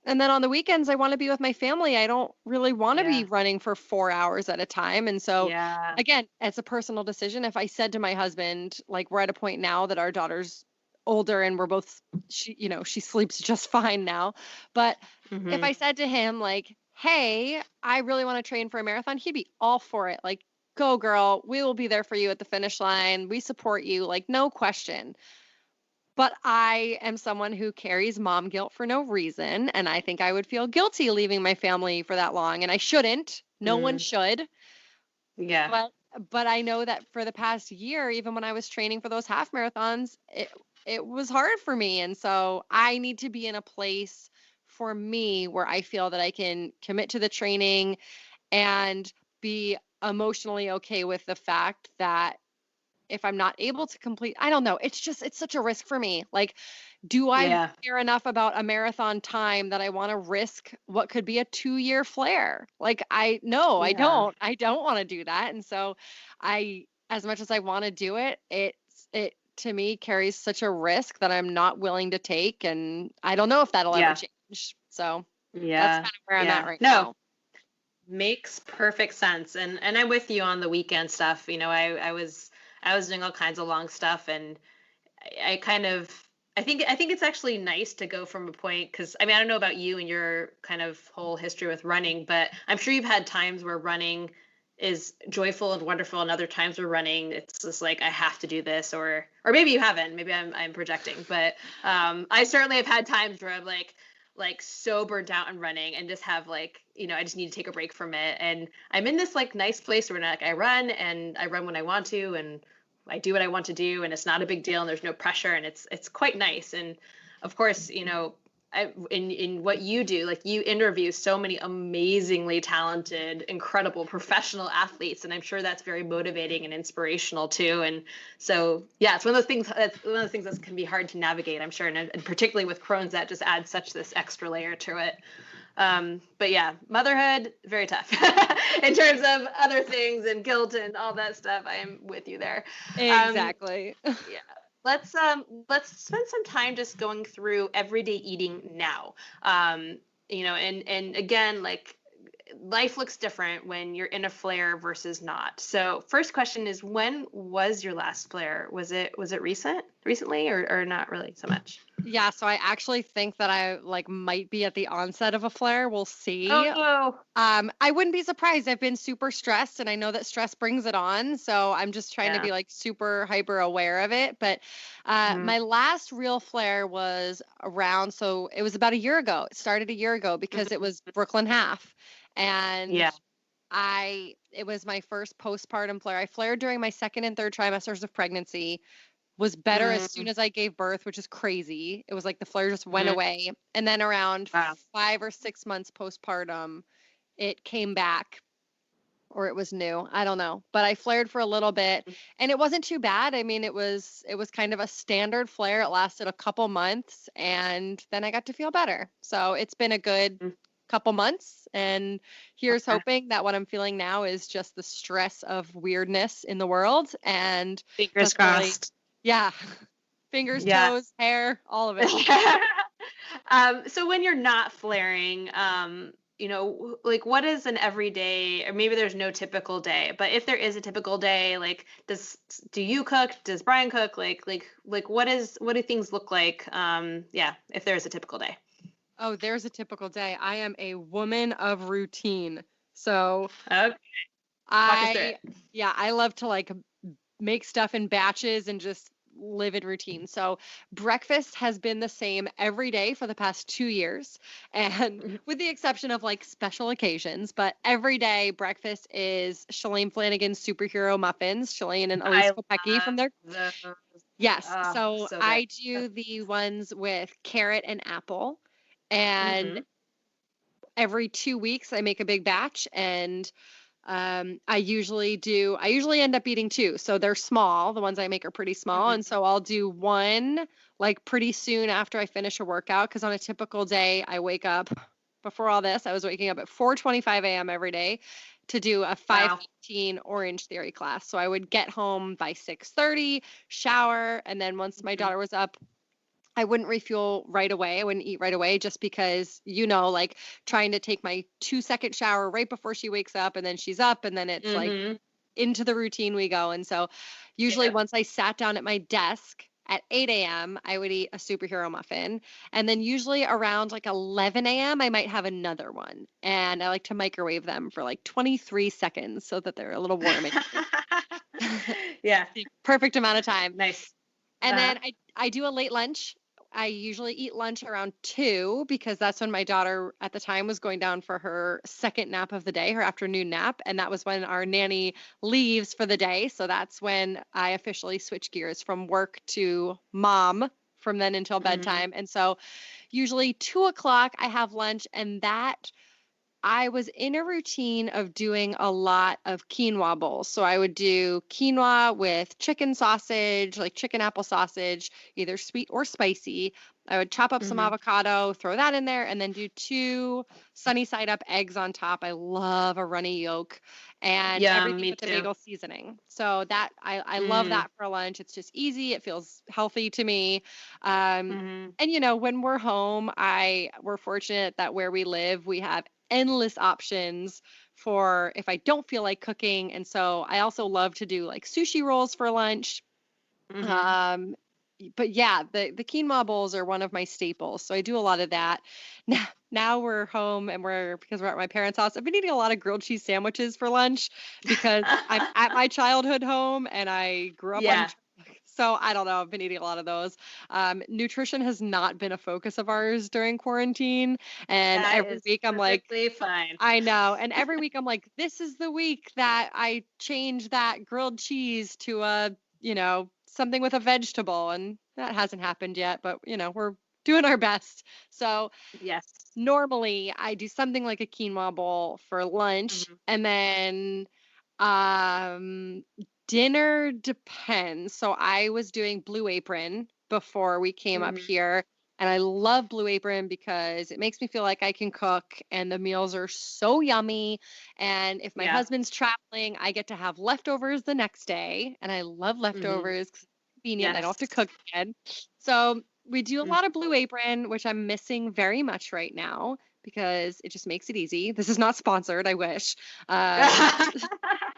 And then on the weekends, I want to be with my family. I don't really want to be Yeah. running for 4 hours at a time. And so, Yeah. again, it's a personal decision. If I said to my husband, like, we're at a point now that our daughter's older and we're both, she sleeps just fine now. But if Mm-hmm. I said to him, like, hey, I really want to train for a marathon, he'd be all for it. Like, go girl, we will be there for you at the finish line. We support you, like, no question. But I am someone who carries mom guilt for no reason. And I think I would feel guilty leaving my family for that long. And I shouldn't. No one Mm. should. Yeah. But I know that for the past year, even when I was training for those half marathons, it was hard for me. And so I need to be in a place for me where I feel that I can commit to the training and be emotionally okay with the fact that if I'm not able to complete, I don't know. It's such a risk for me. Like, do I Yeah. care enough about a marathon time that I want to risk what could be a 2-year flare? Like, no, I Yeah. don't. I don't want to do that. And so as much as I want to do it, it to me carries such a risk that I'm not willing to take. And I don't know if that'll ever Yeah. change. So that's Yeah. kind of where I'm Yeah. at right No, now. makes perfect sense. And I'm with you on the weekend stuff. I was doing all kinds of long stuff, and I kind of I think it's actually nice to go from a point, because I mean, I don't know about you and your kind of whole history with running, but I'm sure you've had times where running is joyful and wonderful, and other times where running it's just like, I have to do this, or maybe you haven't, maybe I'm projecting, but I certainly have had times where I'm like so burnt out and running, and just have like, I just need to take a break from it, and I'm in this like nice place where like I run, and I run when I want to, and I do what I want to do, and it's not a big deal, and there's no pressure, and it's quite nice. And of course, in what you do, like, you interview so many amazingly talented, incredible professional athletes, and I'm sure that's very motivating and inspirational too. And so, yeah, it's one of those things. That's one of the things that can be hard to navigate, I'm sure, and particularly with Crohn's, that just adds such this extra layer to it. But yeah, motherhood, very tough in terms of other things and guilt and all that stuff. I am with you there. Um, Exactly. yeah. Let's spend some time just going through everyday eating now. And again, like, life looks different when you're in a flare versus not. So first question is, when was your last flare? Was it recently, or not really so much? Yeah, so I actually think that I like might be at the onset of a flare. We'll see. Oh, I wouldn't be surprised. I've been super stressed and I know that stress brings it on. So I'm just trying to yeah. be like super hyper aware of it. But Hmm. my last real flare was around, so it was about a year ago. It started a year ago because it was Brooklyn Half. And Yeah. it was my first postpartum flare. I flared during my second and third trimesters of pregnancy, was better as soon Mm-hmm. as I gave birth, which is crazy. It was like the flare just went away. And then around Wow. 5 or 6 months postpartum, it came back, or it was new. I don't know. But I flared for a little bit and it wasn't too bad. I mean, it was kind of a standard flare. It lasted a couple months and then I got to feel better. So it's been a good Mm. couple months, and here's Okay. hoping that what I'm feeling now is just the stress of weirdness in the world and Fingers doesn't really, crossed. yeah, fingers, Yeah. toes, hair, all of it. So when you're not flaring, like, what is an everyday, or maybe there's no typical day, but if there is a typical day, like, do you cook? Does Brian cook? Like, what do things look like? Yeah, if there is a typical day. Oh, there's a typical day. I am a woman of routine. So Okay, walk us through I, it. yeah, I love to like make stuff in batches and just live in routine. So breakfast has been the same every day for the past 2 years. And Mhm. with the exception of like special occasions, but every day breakfast is Shalane Flanagan's superhero muffins, Shalane and Elise I Kopecki from their, love those. yes. Oh, So so good. I do the ones with carrot and apple. And Hmm. every 2 weeks I make a big batch, and I usually end up eating two. So they're small. The ones I make are pretty small. And Hmm. so I'll do one like pretty soon after I finish a workout. Cause on a typical day, I wake up, before all this, I was waking up at 4:25 a.m. every day to do a Wow. 5:15 Orange Theory class. So I would get home by 6:30, shower. And then once my Mhm. daughter was up, I wouldn't refuel right away. I wouldn't eat right away just because, like trying to take my 2-second shower right before she wakes up and then she's up and then it's like Mhm. into the routine we go. And so usually Yeah. once I sat down at my desk at 8 a.m., I would eat a superhero muffin. And then usually around like 11 a.m., I might have another one. And I like to microwave them for like 23 seconds so that they're a little warm. Yeah. Perfect amount of time. Nice. And then I do a late lunch. I usually eat lunch around 2 because that's when my daughter at the time was going down for her second nap of the day, her afternoon nap. And that was when our nanny leaves for the day. So that's when I officially switch gears from work to mom from then until bedtime. And so usually 2 o'clock, I have lunch, and that I was in a routine of doing a lot of quinoa bowls. So I would do quinoa with chicken sausage, like chicken apple sausage, either sweet or spicy. I would chop up some avocado, throw that in there, and then do 2 sunny side up eggs on top. I love a runny yolk, and everything me with the too. bagel seasoning. So that I love that for lunch. It's just easy. It feels healthy to me. And when we're home, we're fortunate that where we live, we have endless options for if I don't feel like cooking. And so I also love to do like sushi rolls for lunch. But yeah, the quinoa bowls are one of my staples. So I do a lot of that. Now we're home and because we're at my parents' house. I've been eating a lot of grilled cheese sandwiches for lunch because I'm at my childhood home and I grew up on. So I don't know. I've been eating a lot of those. Nutrition has not been a focus of ours during quarantine. And That every is week I'm like, perfectly fine. I know. And every week I'm like, this is the week that I change that grilled cheese to something with a vegetable. And that hasn't happened yet, but we're doing our best. So Yes. normally I do something like a quinoa bowl for lunch, and then dinner depends. So I was doing Blue Apron before we came up here, and I love Blue Apron because it makes me feel like I can cook, and the meals are so yummy. And if my husband's traveling, I get to have leftovers the next day, and I love leftovers 'cause it's convenient. I don't have to cook again. So we do a lot of Blue Apron, which I'm missing very much right now because it just makes it easy. This is not sponsored. I wish.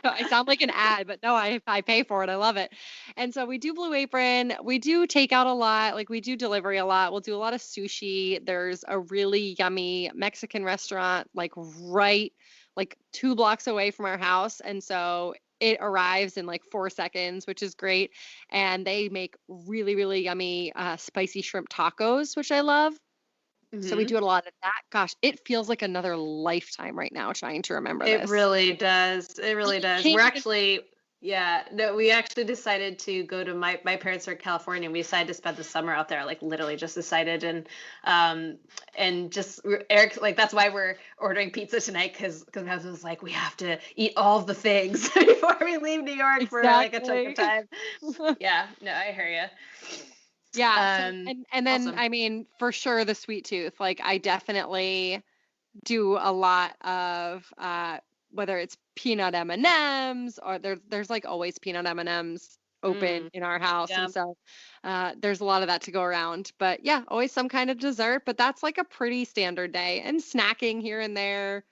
I sound like an ad, but no, I pay for it. I love it. And so we do Blue Apron. We do takeout a lot. Like we do delivery a lot. We'll do a lot of sushi. There's a really yummy Mexican restaurant like right like 2 blocks away from our house. And so it arrives in like 4 seconds, which is great. And they make really, really yummy spicy shrimp tacos, which I love. So we do a lot of that. Gosh, it feels like another lifetime right now trying to remember this. It really does. It really does. We're actually, we actually decided to go to my parents are in California, and we decided to spend the summer out there, like literally just decided. And just Eric, like, that's why we're ordering pizza tonight. Cause my husband was like, we have to eat all of the things before we leave New York for like a chunk of time. Yeah, no, I hear you. Yeah. And then, awesome. I mean, for sure, the sweet tooth. Like, I definitely do a lot of whether it's peanut M&Ms or there's like always peanut M&Ms open in our house. And so there's a lot of that to go around. But yeah, always some kind of dessert. But that's like a pretty standard day, and snacking here and there.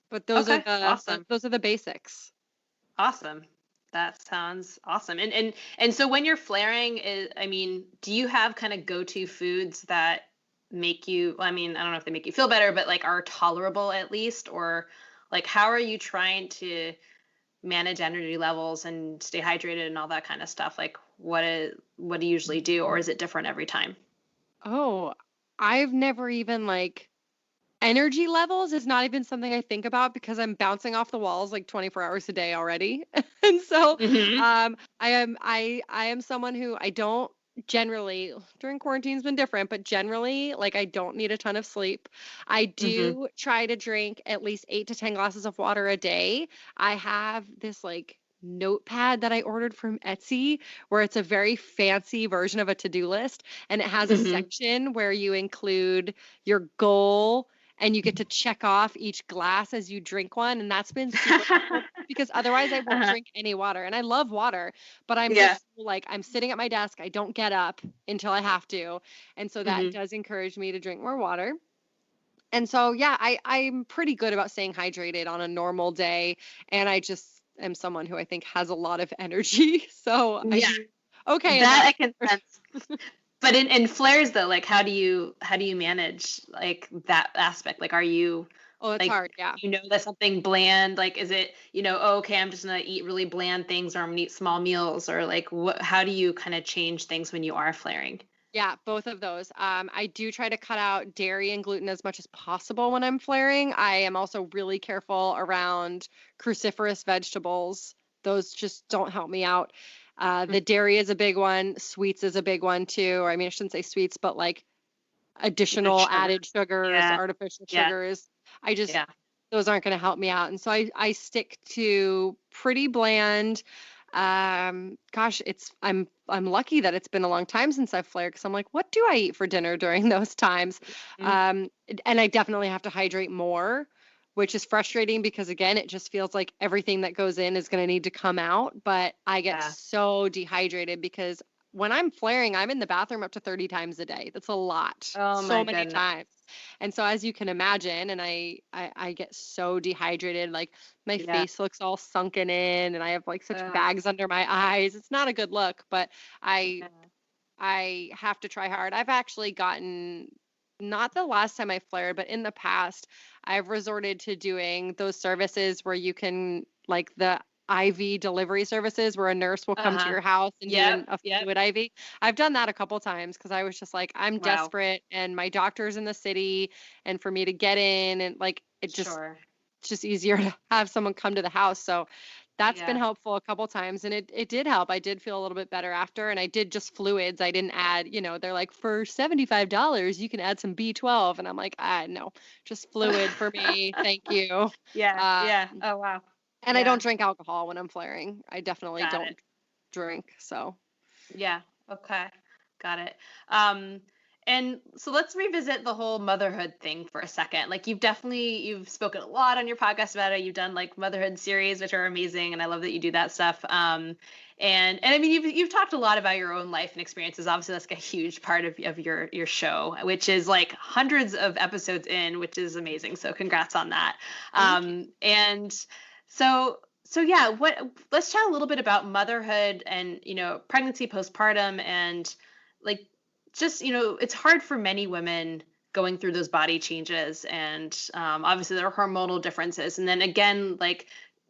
But those are awesome. those are the basics. Awesome. That sounds awesome. And so when you're flaring, do you have kind of go-to foods that make you, I don't know if they make you feel better, but like are tolerable at least, or like how are you trying to manage energy levels and stay hydrated and all that kind of stuff? Like what do you usually do, or is it different every time? Oh, I've never even energy levels is not even something I think about because I'm bouncing off the walls like 24 hours a day already. And so I am someone who I don't generally, during quarantine's been different, but generally like I don't need a ton of sleep. I do try to drink at least 8 to 10 glasses of water a day. I have this like notepad that I ordered from Etsy where it's a very fancy version of a to-do list, and it has a section where you include your goal and you get to check off each glass as you drink one. And that's been super helpful because otherwise I won't drink any water. And I love water, but I'm just like, I'm sitting at my desk. I don't get up until I have to. And so that does encourage me to drink more water. And so, yeah, I'm pretty good about staying hydrated on a normal day. And I just am someone who I think has a lot of energy. So I do okay in That that. I can sense. But in flares though, like how do you manage like that aspect? Like are you Oh, it's like hard. Yeah. that something bland, like is it, oh, okay, I'm just gonna eat really bland things or I'm gonna eat small meals or like what how do you kind of change things when you are flaring? Yeah, both of those. I do try to cut out dairy and gluten as much as possible when I'm flaring. I am also really careful around cruciferous vegetables. Those just don't help me out. The dairy is a big one. Sweets is a big one too. Or I mean, I shouldn't say sweets, but like The additional sugar. added sugars, Yeah. artificial Yeah. sugars. I just Yeah. those aren't going to help me out. And so I stick to pretty bland. Gosh, I'm lucky that it's been a long time since I've flared because I'm like, what do I eat for dinner during those times? Mm, And I definitely have to hydrate more, which is frustrating because again, it just feels like everything that goes in is going to need to come out. But I get yeah. so dehydrated because when I'm flaring, I'm in the bathroom up to 30 times a day. That's a lot, Oh so my many goodness. times. And so as you can imagine, and I get so dehydrated, like my Yeah. face looks all sunken in and I have like such Uh, bags under my eyes. It's not a good look, but I yeah. I have to try hard. I've actually gotten not the last time I flared, but in the past, I've resorted to doing those services where you can like the IV delivery services where a nurse will come to Uh-huh. your house and do Yep. a Yep. fluid IV. I've done that a couple times because I was just like, I'm Wow. desperate and my doctor's in the city and for me to get in and like Sure. it's just easier to have someone come to the house. So that's been Yeah. helpful a couple times and it did help. I did feel a little bit better after and I did just fluids. I didn't add, they're like for $75 you can add some B12 and I'm like, no, just fluid for me. Thank you. Yeah. Uh, Yeah. Oh wow. and I don't Yeah. drink alcohol when I'm flaring. I definitely Got it. don't drink. So Yeah. Okay. Got it. Um, and so let's revisit the whole motherhood thing for a second. Like you've spoken a lot on your podcast about it. You've done like motherhood series, which are amazing, and I love that you do that stuff. And I mean you've talked a lot about your own life and experiences. Obviously, that's like a huge part of your show, which is like hundreds of episodes in, which is amazing. So congrats on that. thank you. And so yeah, let's chat a little bit about motherhood and, pregnancy, postpartum, and like just, it's hard for many women going through those body changes and obviously there are hormonal differences. And then again, like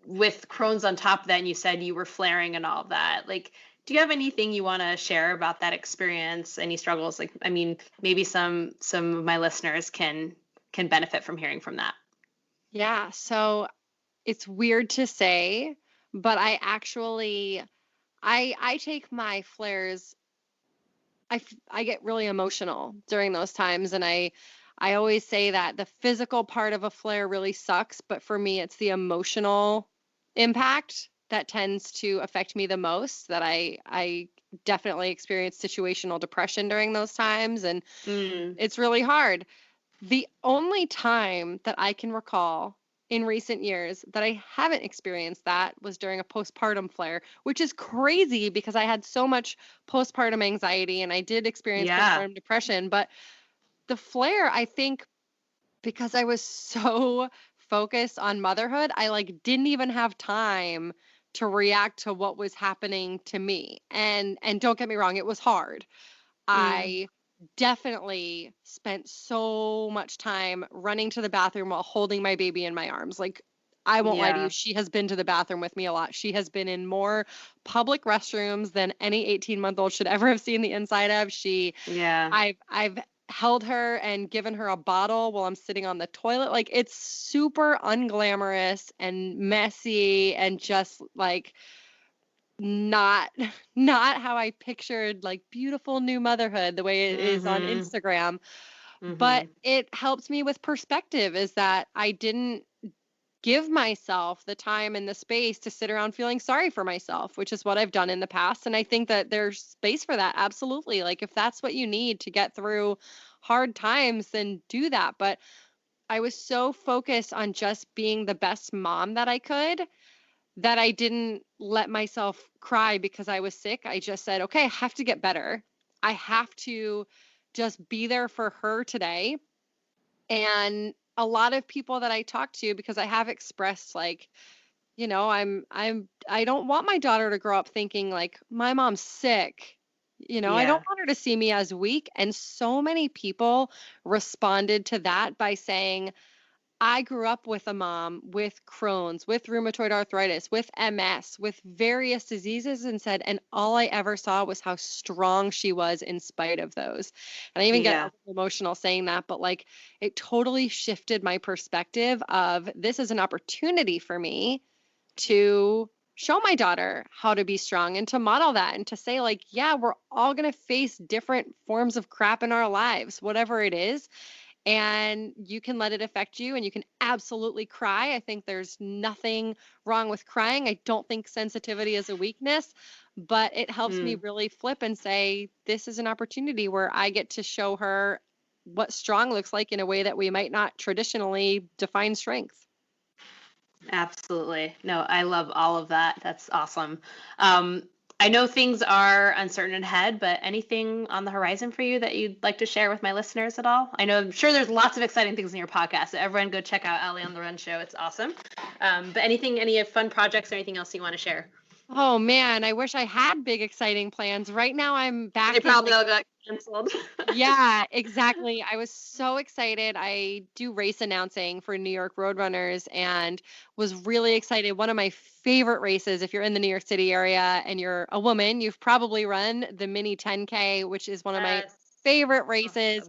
with Crohn's on top of that, and you said you were flaring and all of that, like, do you have anything you want to share about that experience? Any struggles? Like, I mean, maybe some of my listeners can benefit from hearing from that. Yeah. So it's weird to say, but I actually I take my flares I get really emotional during those times and I always say that the physical part of a flare really sucks, but for me it's the emotional impact that tends to affect me the most that I definitely experience situational depression during those times and Mm, it's really hard. The only time that I can recall in recent years that I haven't experienced that was during a postpartum flare, which is crazy because I had so much postpartum anxiety and I did experience yeah. postpartum depression. But the flare, I think, because I was so focused on motherhood, I like didn't even have time to react to what was happening to me. And don't get me wrong, it was hard. Mm, I definitely spent so much time running to the bathroom while holding my baby in my arms. Like, I won't lie to you, yeah. she has been to the bathroom with me a lot. She has been in more public restrooms than any 18-month-old should ever have seen the inside of. Yeah. I've held her and given her a bottle while I'm sitting on the toilet. Like, it's super unglamorous and messy and just like not not how I pictured like beautiful new motherhood the way it is on Mhm. Instagram, but Mhm. it helps me with perspective is that I didn't give myself the time and the space to sit around feeling sorry for myself, which is what I've done in the past and I think that there's space for that absolutely. Like if that's what you need to get through hard times then do that, but I was so focused on just being the best mom that I could that I didn't let myself cry because I was sick. I just said, okay, I have to get better. I have to just be there for her today. And a lot of people that I talk to, because I have expressed like I don't want my daughter to grow up thinking like my mom's sick. I don't Yeah. want her to see me as weak. And so many people responded to that by saying, I grew up with a mom with Crohn's, with rheumatoid arthritis, with MS, with various diseases, and said, and all I ever saw was how strong she was in spite of those. And I even get a Yeah. little emotional saying that, but like it totally shifted my perspective of this is an opportunity for me to show my daughter how to be strong and to model that and to say like, yeah, we're all going to face different forms of crap in our lives, whatever it is, and you can let it affect you and you can absolutely cry. I think there's nothing wrong with crying. I don't think sensitivity is a weakness, but it helps me Mm, really flip and say, this is an opportunity where I get to show her what strong looks like in a way that we might not traditionally define strength. absolutely. No, I love all of that. That's awesome. Um, I know things are uncertain ahead, but anything on the horizon for you that you'd like to share with my listeners at all? I'm sure there's lots of exciting things in your podcast. So everyone go check out Allie on the Run show. It's awesome. But any fun projects or anything else you want to share? Oh man, I wish I had big exciting plans. Right now I'm They back in probably like all got canceled. yeah, exactly. I was so excited. I do race announcing for New York Roadrunners and was really excited. One of my favorite races, if you're in the New York City area and you're a woman, you've probably run the mini 10K, which is one of my Yes. favorite Oh, races.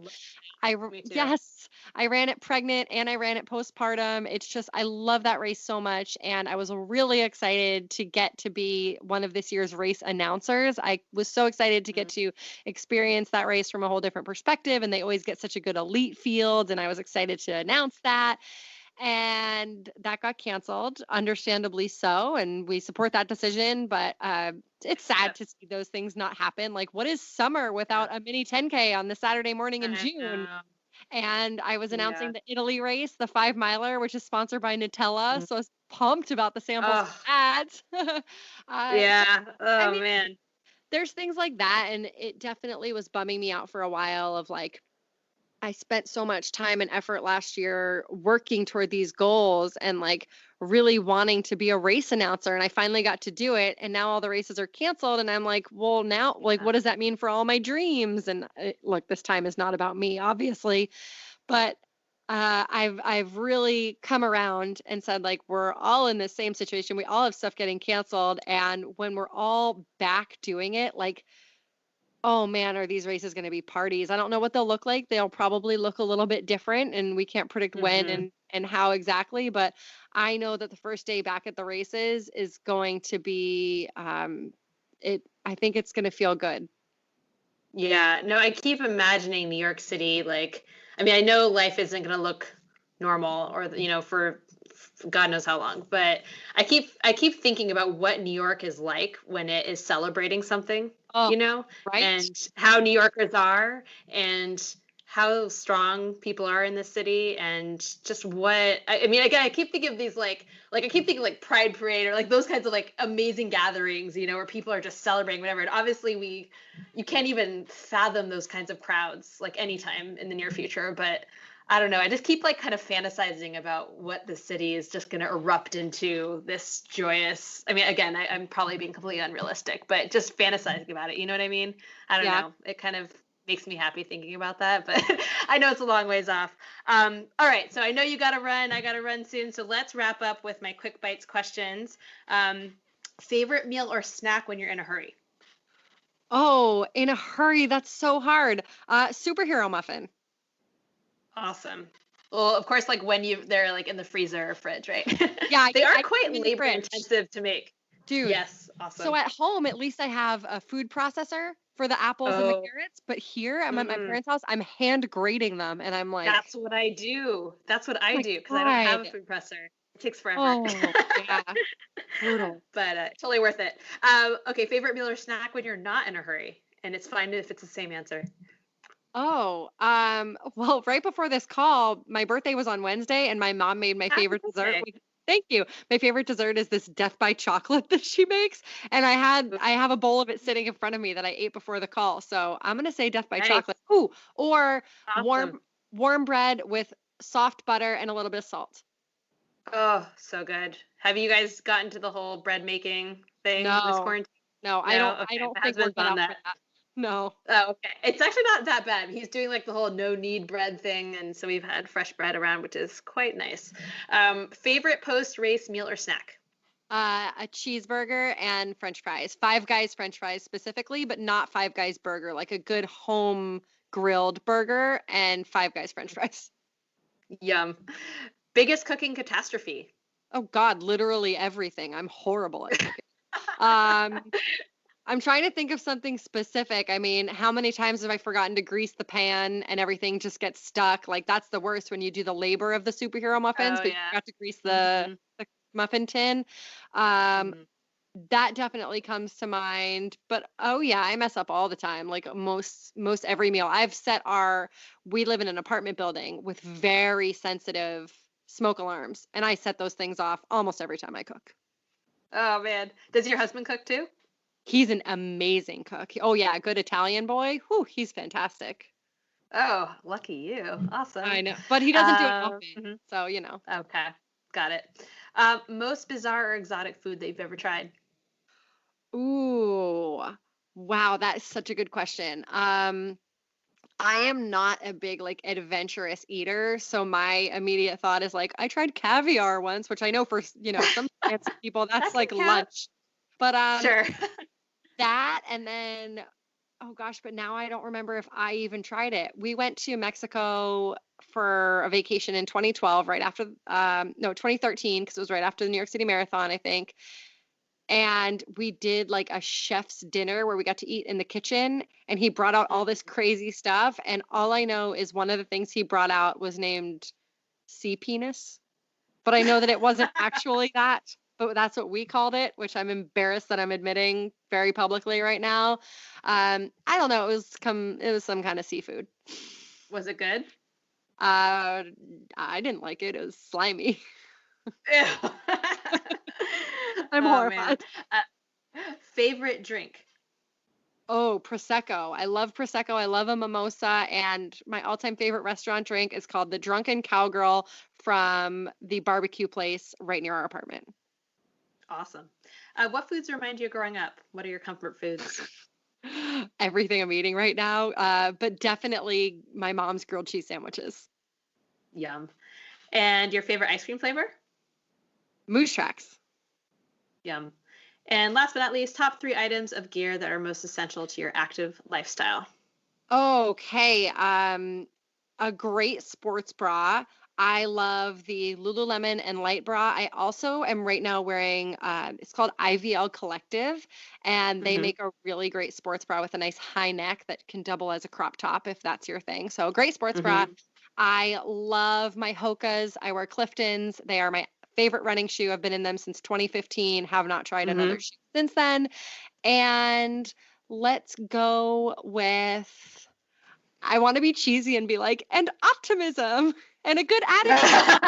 me too. Yes, I ran it pregnant and I ran it postpartum. It's just I love that race so much and I was really excited to get to be one of this year's race announcers. I was so excited to get Mhm. to experience that race from a whole different perspective and they always get such a good elite field and I was excited to announce that and that got canceled, understandably so, and we support that decision, but it's sad Yep. to see those things not happen. Like what is summer Yeah. without a mini 10K on the Saturday morning in I June? know. And I was Yeah. announcing the Italy race, the 5 miler, which is sponsored by Nutella. Mhm. So I was pumped about the samples for Oh, that. So, yeah. I Oh mean, man. there's things like that. And it definitely was bumming me out for a while of like, I spent so much time and effort last year working toward these goals and like really wanting to be a race announcer. And I finally got to do it. And now all the races are canceled. And I'm like, well, now, like, Yeah. what does that mean for all my dreams? And look, this time is not about me, obviously, but I've really come around and said like we're all in the same situation. We all have stuff getting canceled, and when we're all back doing it, like oh man, are these races going to be parties? I don't know what they'll look like. They'll probably look a little bit different, and we can't predict when Hmm. and how exactly. But I know that the first day back at the races is going to be it. I think it's going to feel good. Yeah. No, I keep imagining New York City. Like, I mean, I know life isn't going to look normal, or for God knows how long. But I keep thinking about what New York is like when it is celebrating something, Oh, right. and how New Yorkers are, and how strong people are in the city, and just what I mean. Again, I keep thinking of these like I keep thinking like Pride Parade or like those kinds of like amazing gatherings, where people are just celebrating whatever. And obviously, you can't even fathom those kinds of crowds like anytime in the near future, but I don't know. I just keep like kind of fantasizing about what the city is just going to erupt into this joyous. I mean, again, I'm probably being completely unrealistic, but just fantasizing about it. You know what I mean? I don't Yeah. know. It kind of makes me happy thinking about that, but I know it's a long ways off. All right. So I know you got to run. I got to run soon. So let's wrap up with my quick bites questions. Favorite meal or snack when you're in a hurry? Oh, in a hurry. That's so hard. Superhero muffin. Awesome. Well, of course, like when they're like in the freezer or fridge, right? Yeah, They are I keep quite them in the labor fridge. intensive to make. Dude, Yes, so awesome. at home, at least I have a food processor for the apples and the Oh, carrots, but here I'm at my mm, parents' house, I'm hand grating them and I'm like, that's what I do. That's what "Oh I my do because I don't have a God." food presser. It takes forever. Oh, yeah, brutal. But totally worth it. Okay, favorite meal or snack when you're not in a hurry, and it's fine if it's the same answer. Oh, well, right before this call, my birthday was on Wednesday and my mom made my Happy favorite dessert. birthday. Thank you. My favorite dessert is this death by chocolate that she makes. And I have a bowl of it sitting in front of me that I ate before the call. So I'm gonna say death by Nice, chocolate. Ooh, or awesome. warm warm bread with soft butter and a little bit of salt. Oh, so good. Have you guys gotten to the whole bread making thing this No, quarantine? no, I No? don't I Okay. don't My think we're husband's cut on out for that. that. No. Oh, okay. It's actually not that bad. He's doing like the whole no knead bread thing, and so we've had fresh bread around, which is quite nice. Favorite post race meal or snack? A cheeseburger and French fries. Five Guys French fries specifically, but not Five Guys burger, like a good home grilled burger and Five Guys French fries. Yum. Biggest cooking catastrophe? Oh God, literally everything. I'm horrible at cooking. Um, I'm trying to think of something specific. I mean, how many times have I forgotten to grease the pan and everything just gets stuck? Like that's the worst when you do the labor of the superhero muffins, Oh but you yeah. forgot to grease Mhm. the muffin tin. Um, Mhm. that definitely comes to mind. But oh yeah, I mess up all the time. Like most every meal. We live in an apartment building with very sensitive smoke alarms, and I set those things off almost every time I cook. Oh man. Does your husband cook too? He's an amazing cook. Oh yeah, good Italian boy. Whew, he's fantastic. Oh, lucky you. I Awesome. know, but he doesn't do it often. Mhm. So, you know. Okay. Got it. Most bizarre or exotic food that you've ever tried? Ooh. Wow, that is such a good question. I am not a big like adventurous eater, so my immediate thought is like I tried caviar once, which I know for, some fancy people that's That can like count. lunch. But Sure. that and then oh gosh, but now I don't remember if I even tried it. We went to Mexico for a vacation in 2012, right after, no, 2013, because it was right after the New York City Marathon, I think. And we did like a chef's dinner where we got to eat in the kitchen, and he brought out all this Mhm. crazy stuff. And all I know is one of the things he brought out was named sea penis, but I know that it wasn't actually that, but that's what we called it, which I'm embarrassed that I'm admitting very publicly right now. I don't know. It was some kind of seafood. Was it good? Uh, I didn't like it. It was slimy. Ew. I'm Oh man. horrified. Uh, Favorite drink? Oh, prosecco. I love prosecco. I love a mimosa, and my all-time favorite restaurant drink is called the Drunken Cowgirl from the barbecue place right near our apartment. Awesome. What foods remind you of growing up? What are your comfort foods? Everything I'm eating right now, but definitely my mom's grilled cheese sandwiches. Yum. And your favorite ice cream flavor? Moose tracks. Yum. And last but not least, top three items of gear that are most essential to your active lifestyle. Okay, a great sports bra. I love the Lululemon and Light bra. I also am right now wearing, it's called IVL Collective, and they Hmm. make a really great sports bra with a nice high neck that can double as a crop top if that's your thing. So, great sports bra. Hmm. I love my Hokas. I wear Cliftons. They are my favorite running shoe. I've been in them since 2015, have not tried another Hmm. shoe since then. And let's go with I want to be cheesy and be like, and optimism and a good attitude.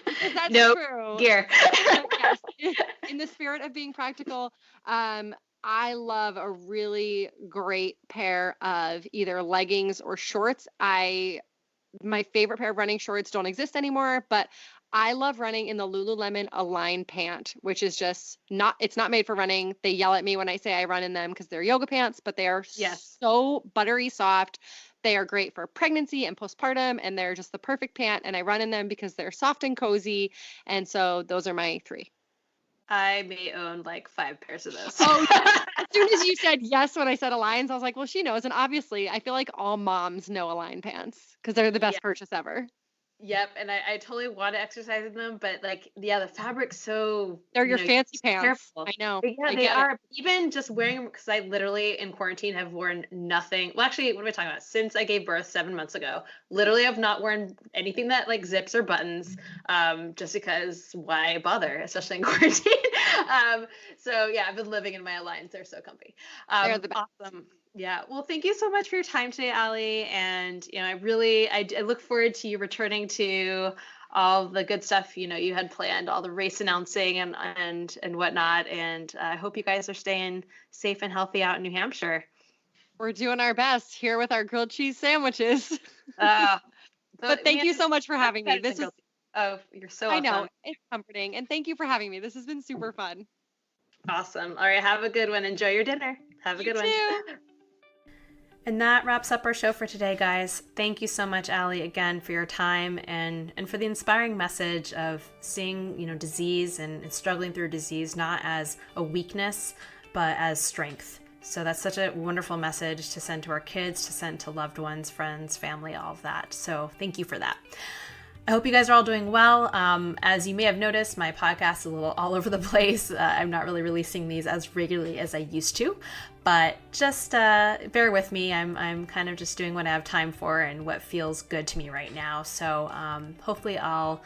Because that's No true. gear. But yes, in the spirit of being practical, um, I love a really great pair of either leggings or shorts. My favorite pair of running shorts don't exist anymore, but I love running in the Lululemon Align pant, which is just it's not made for running. They yell at me when I say I run in them because they're yoga pants, but they are Yes. so buttery soft. They are great for pregnancy and postpartum, and they're just the perfect pant. And I run in them because they're soft and cozy. And so those are my three. I may own like 5 pairs of those. Oh, yes. As soon as you said yes when I said Aligns, I was like, well, she knows. And obviously, I feel like all moms know Align pants because they're the Yeah. best purchase ever. Yep, and I totally want to exercise in them, but like, yeah, the fabric's so, They're your you have to fancy be so pants. careful. I know. But yeah, I they get it. are. Even just wearing them, because I literally in quarantine have worn nothing. Well, actually, what am I talking about? Since I gave birth 7 months ago, literally I've not worn anything that like zips or buttons, just because why bother, especially in quarantine. So yeah, I've been living in my Alliance. They're so comfy. They're the best. Awesome. Yeah. Well, thank you so much for your time today, Ali. And I look forward to you returning to all the good stuff you had planned, all the race announcing and whatnot. And I hope you guys are staying safe and healthy out in New Hampshire. We're doing our best here with our grilled cheese sandwiches. Uh, But thank man, you so much for that's having me. better than guilty. Oh, you're so I know. welcome. It's comforting. And thank you for having me. This has been super fun. Awesome. All right, have a good one. Enjoy your dinner. Have a You good one. too. And that wraps up our show for today, guys. Thank you so much, Allie, again, for your time and for the inspiring message of seeing, disease and struggling through disease not as a weakness, but as strength. So that's such a wonderful message to send to our kids, to send to loved ones, friends, family, all of that. So thank you for that. I hope you guys are all doing well. As you may have noticed, my podcast is a little all over the place. I'm not really releasing these as regularly as I used to, but just bear with me. I'm kind of just doing what I have time for and what feels good to me right now. So hopefully I'll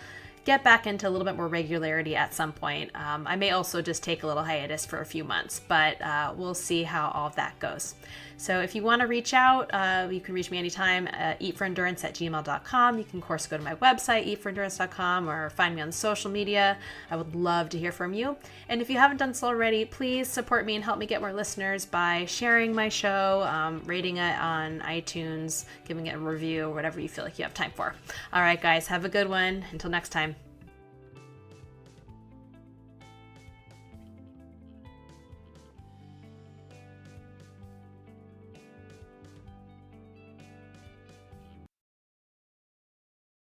get back into a little bit more regularity at some point. I may also just take a little hiatus for a few months, but we'll see how all of that goes. So if you want to reach out, you can reach me anytime at eatforendurance@gmail.com. You can, of course, go to my website, eatforendurance.com, or find me on social media. I would love to hear from you. And if you haven't done so already, please support me and help me get more listeners by sharing my show, rating it on iTunes, giving it a review, or whatever you feel like you have time for. All right, guys, have a good one. Until next time.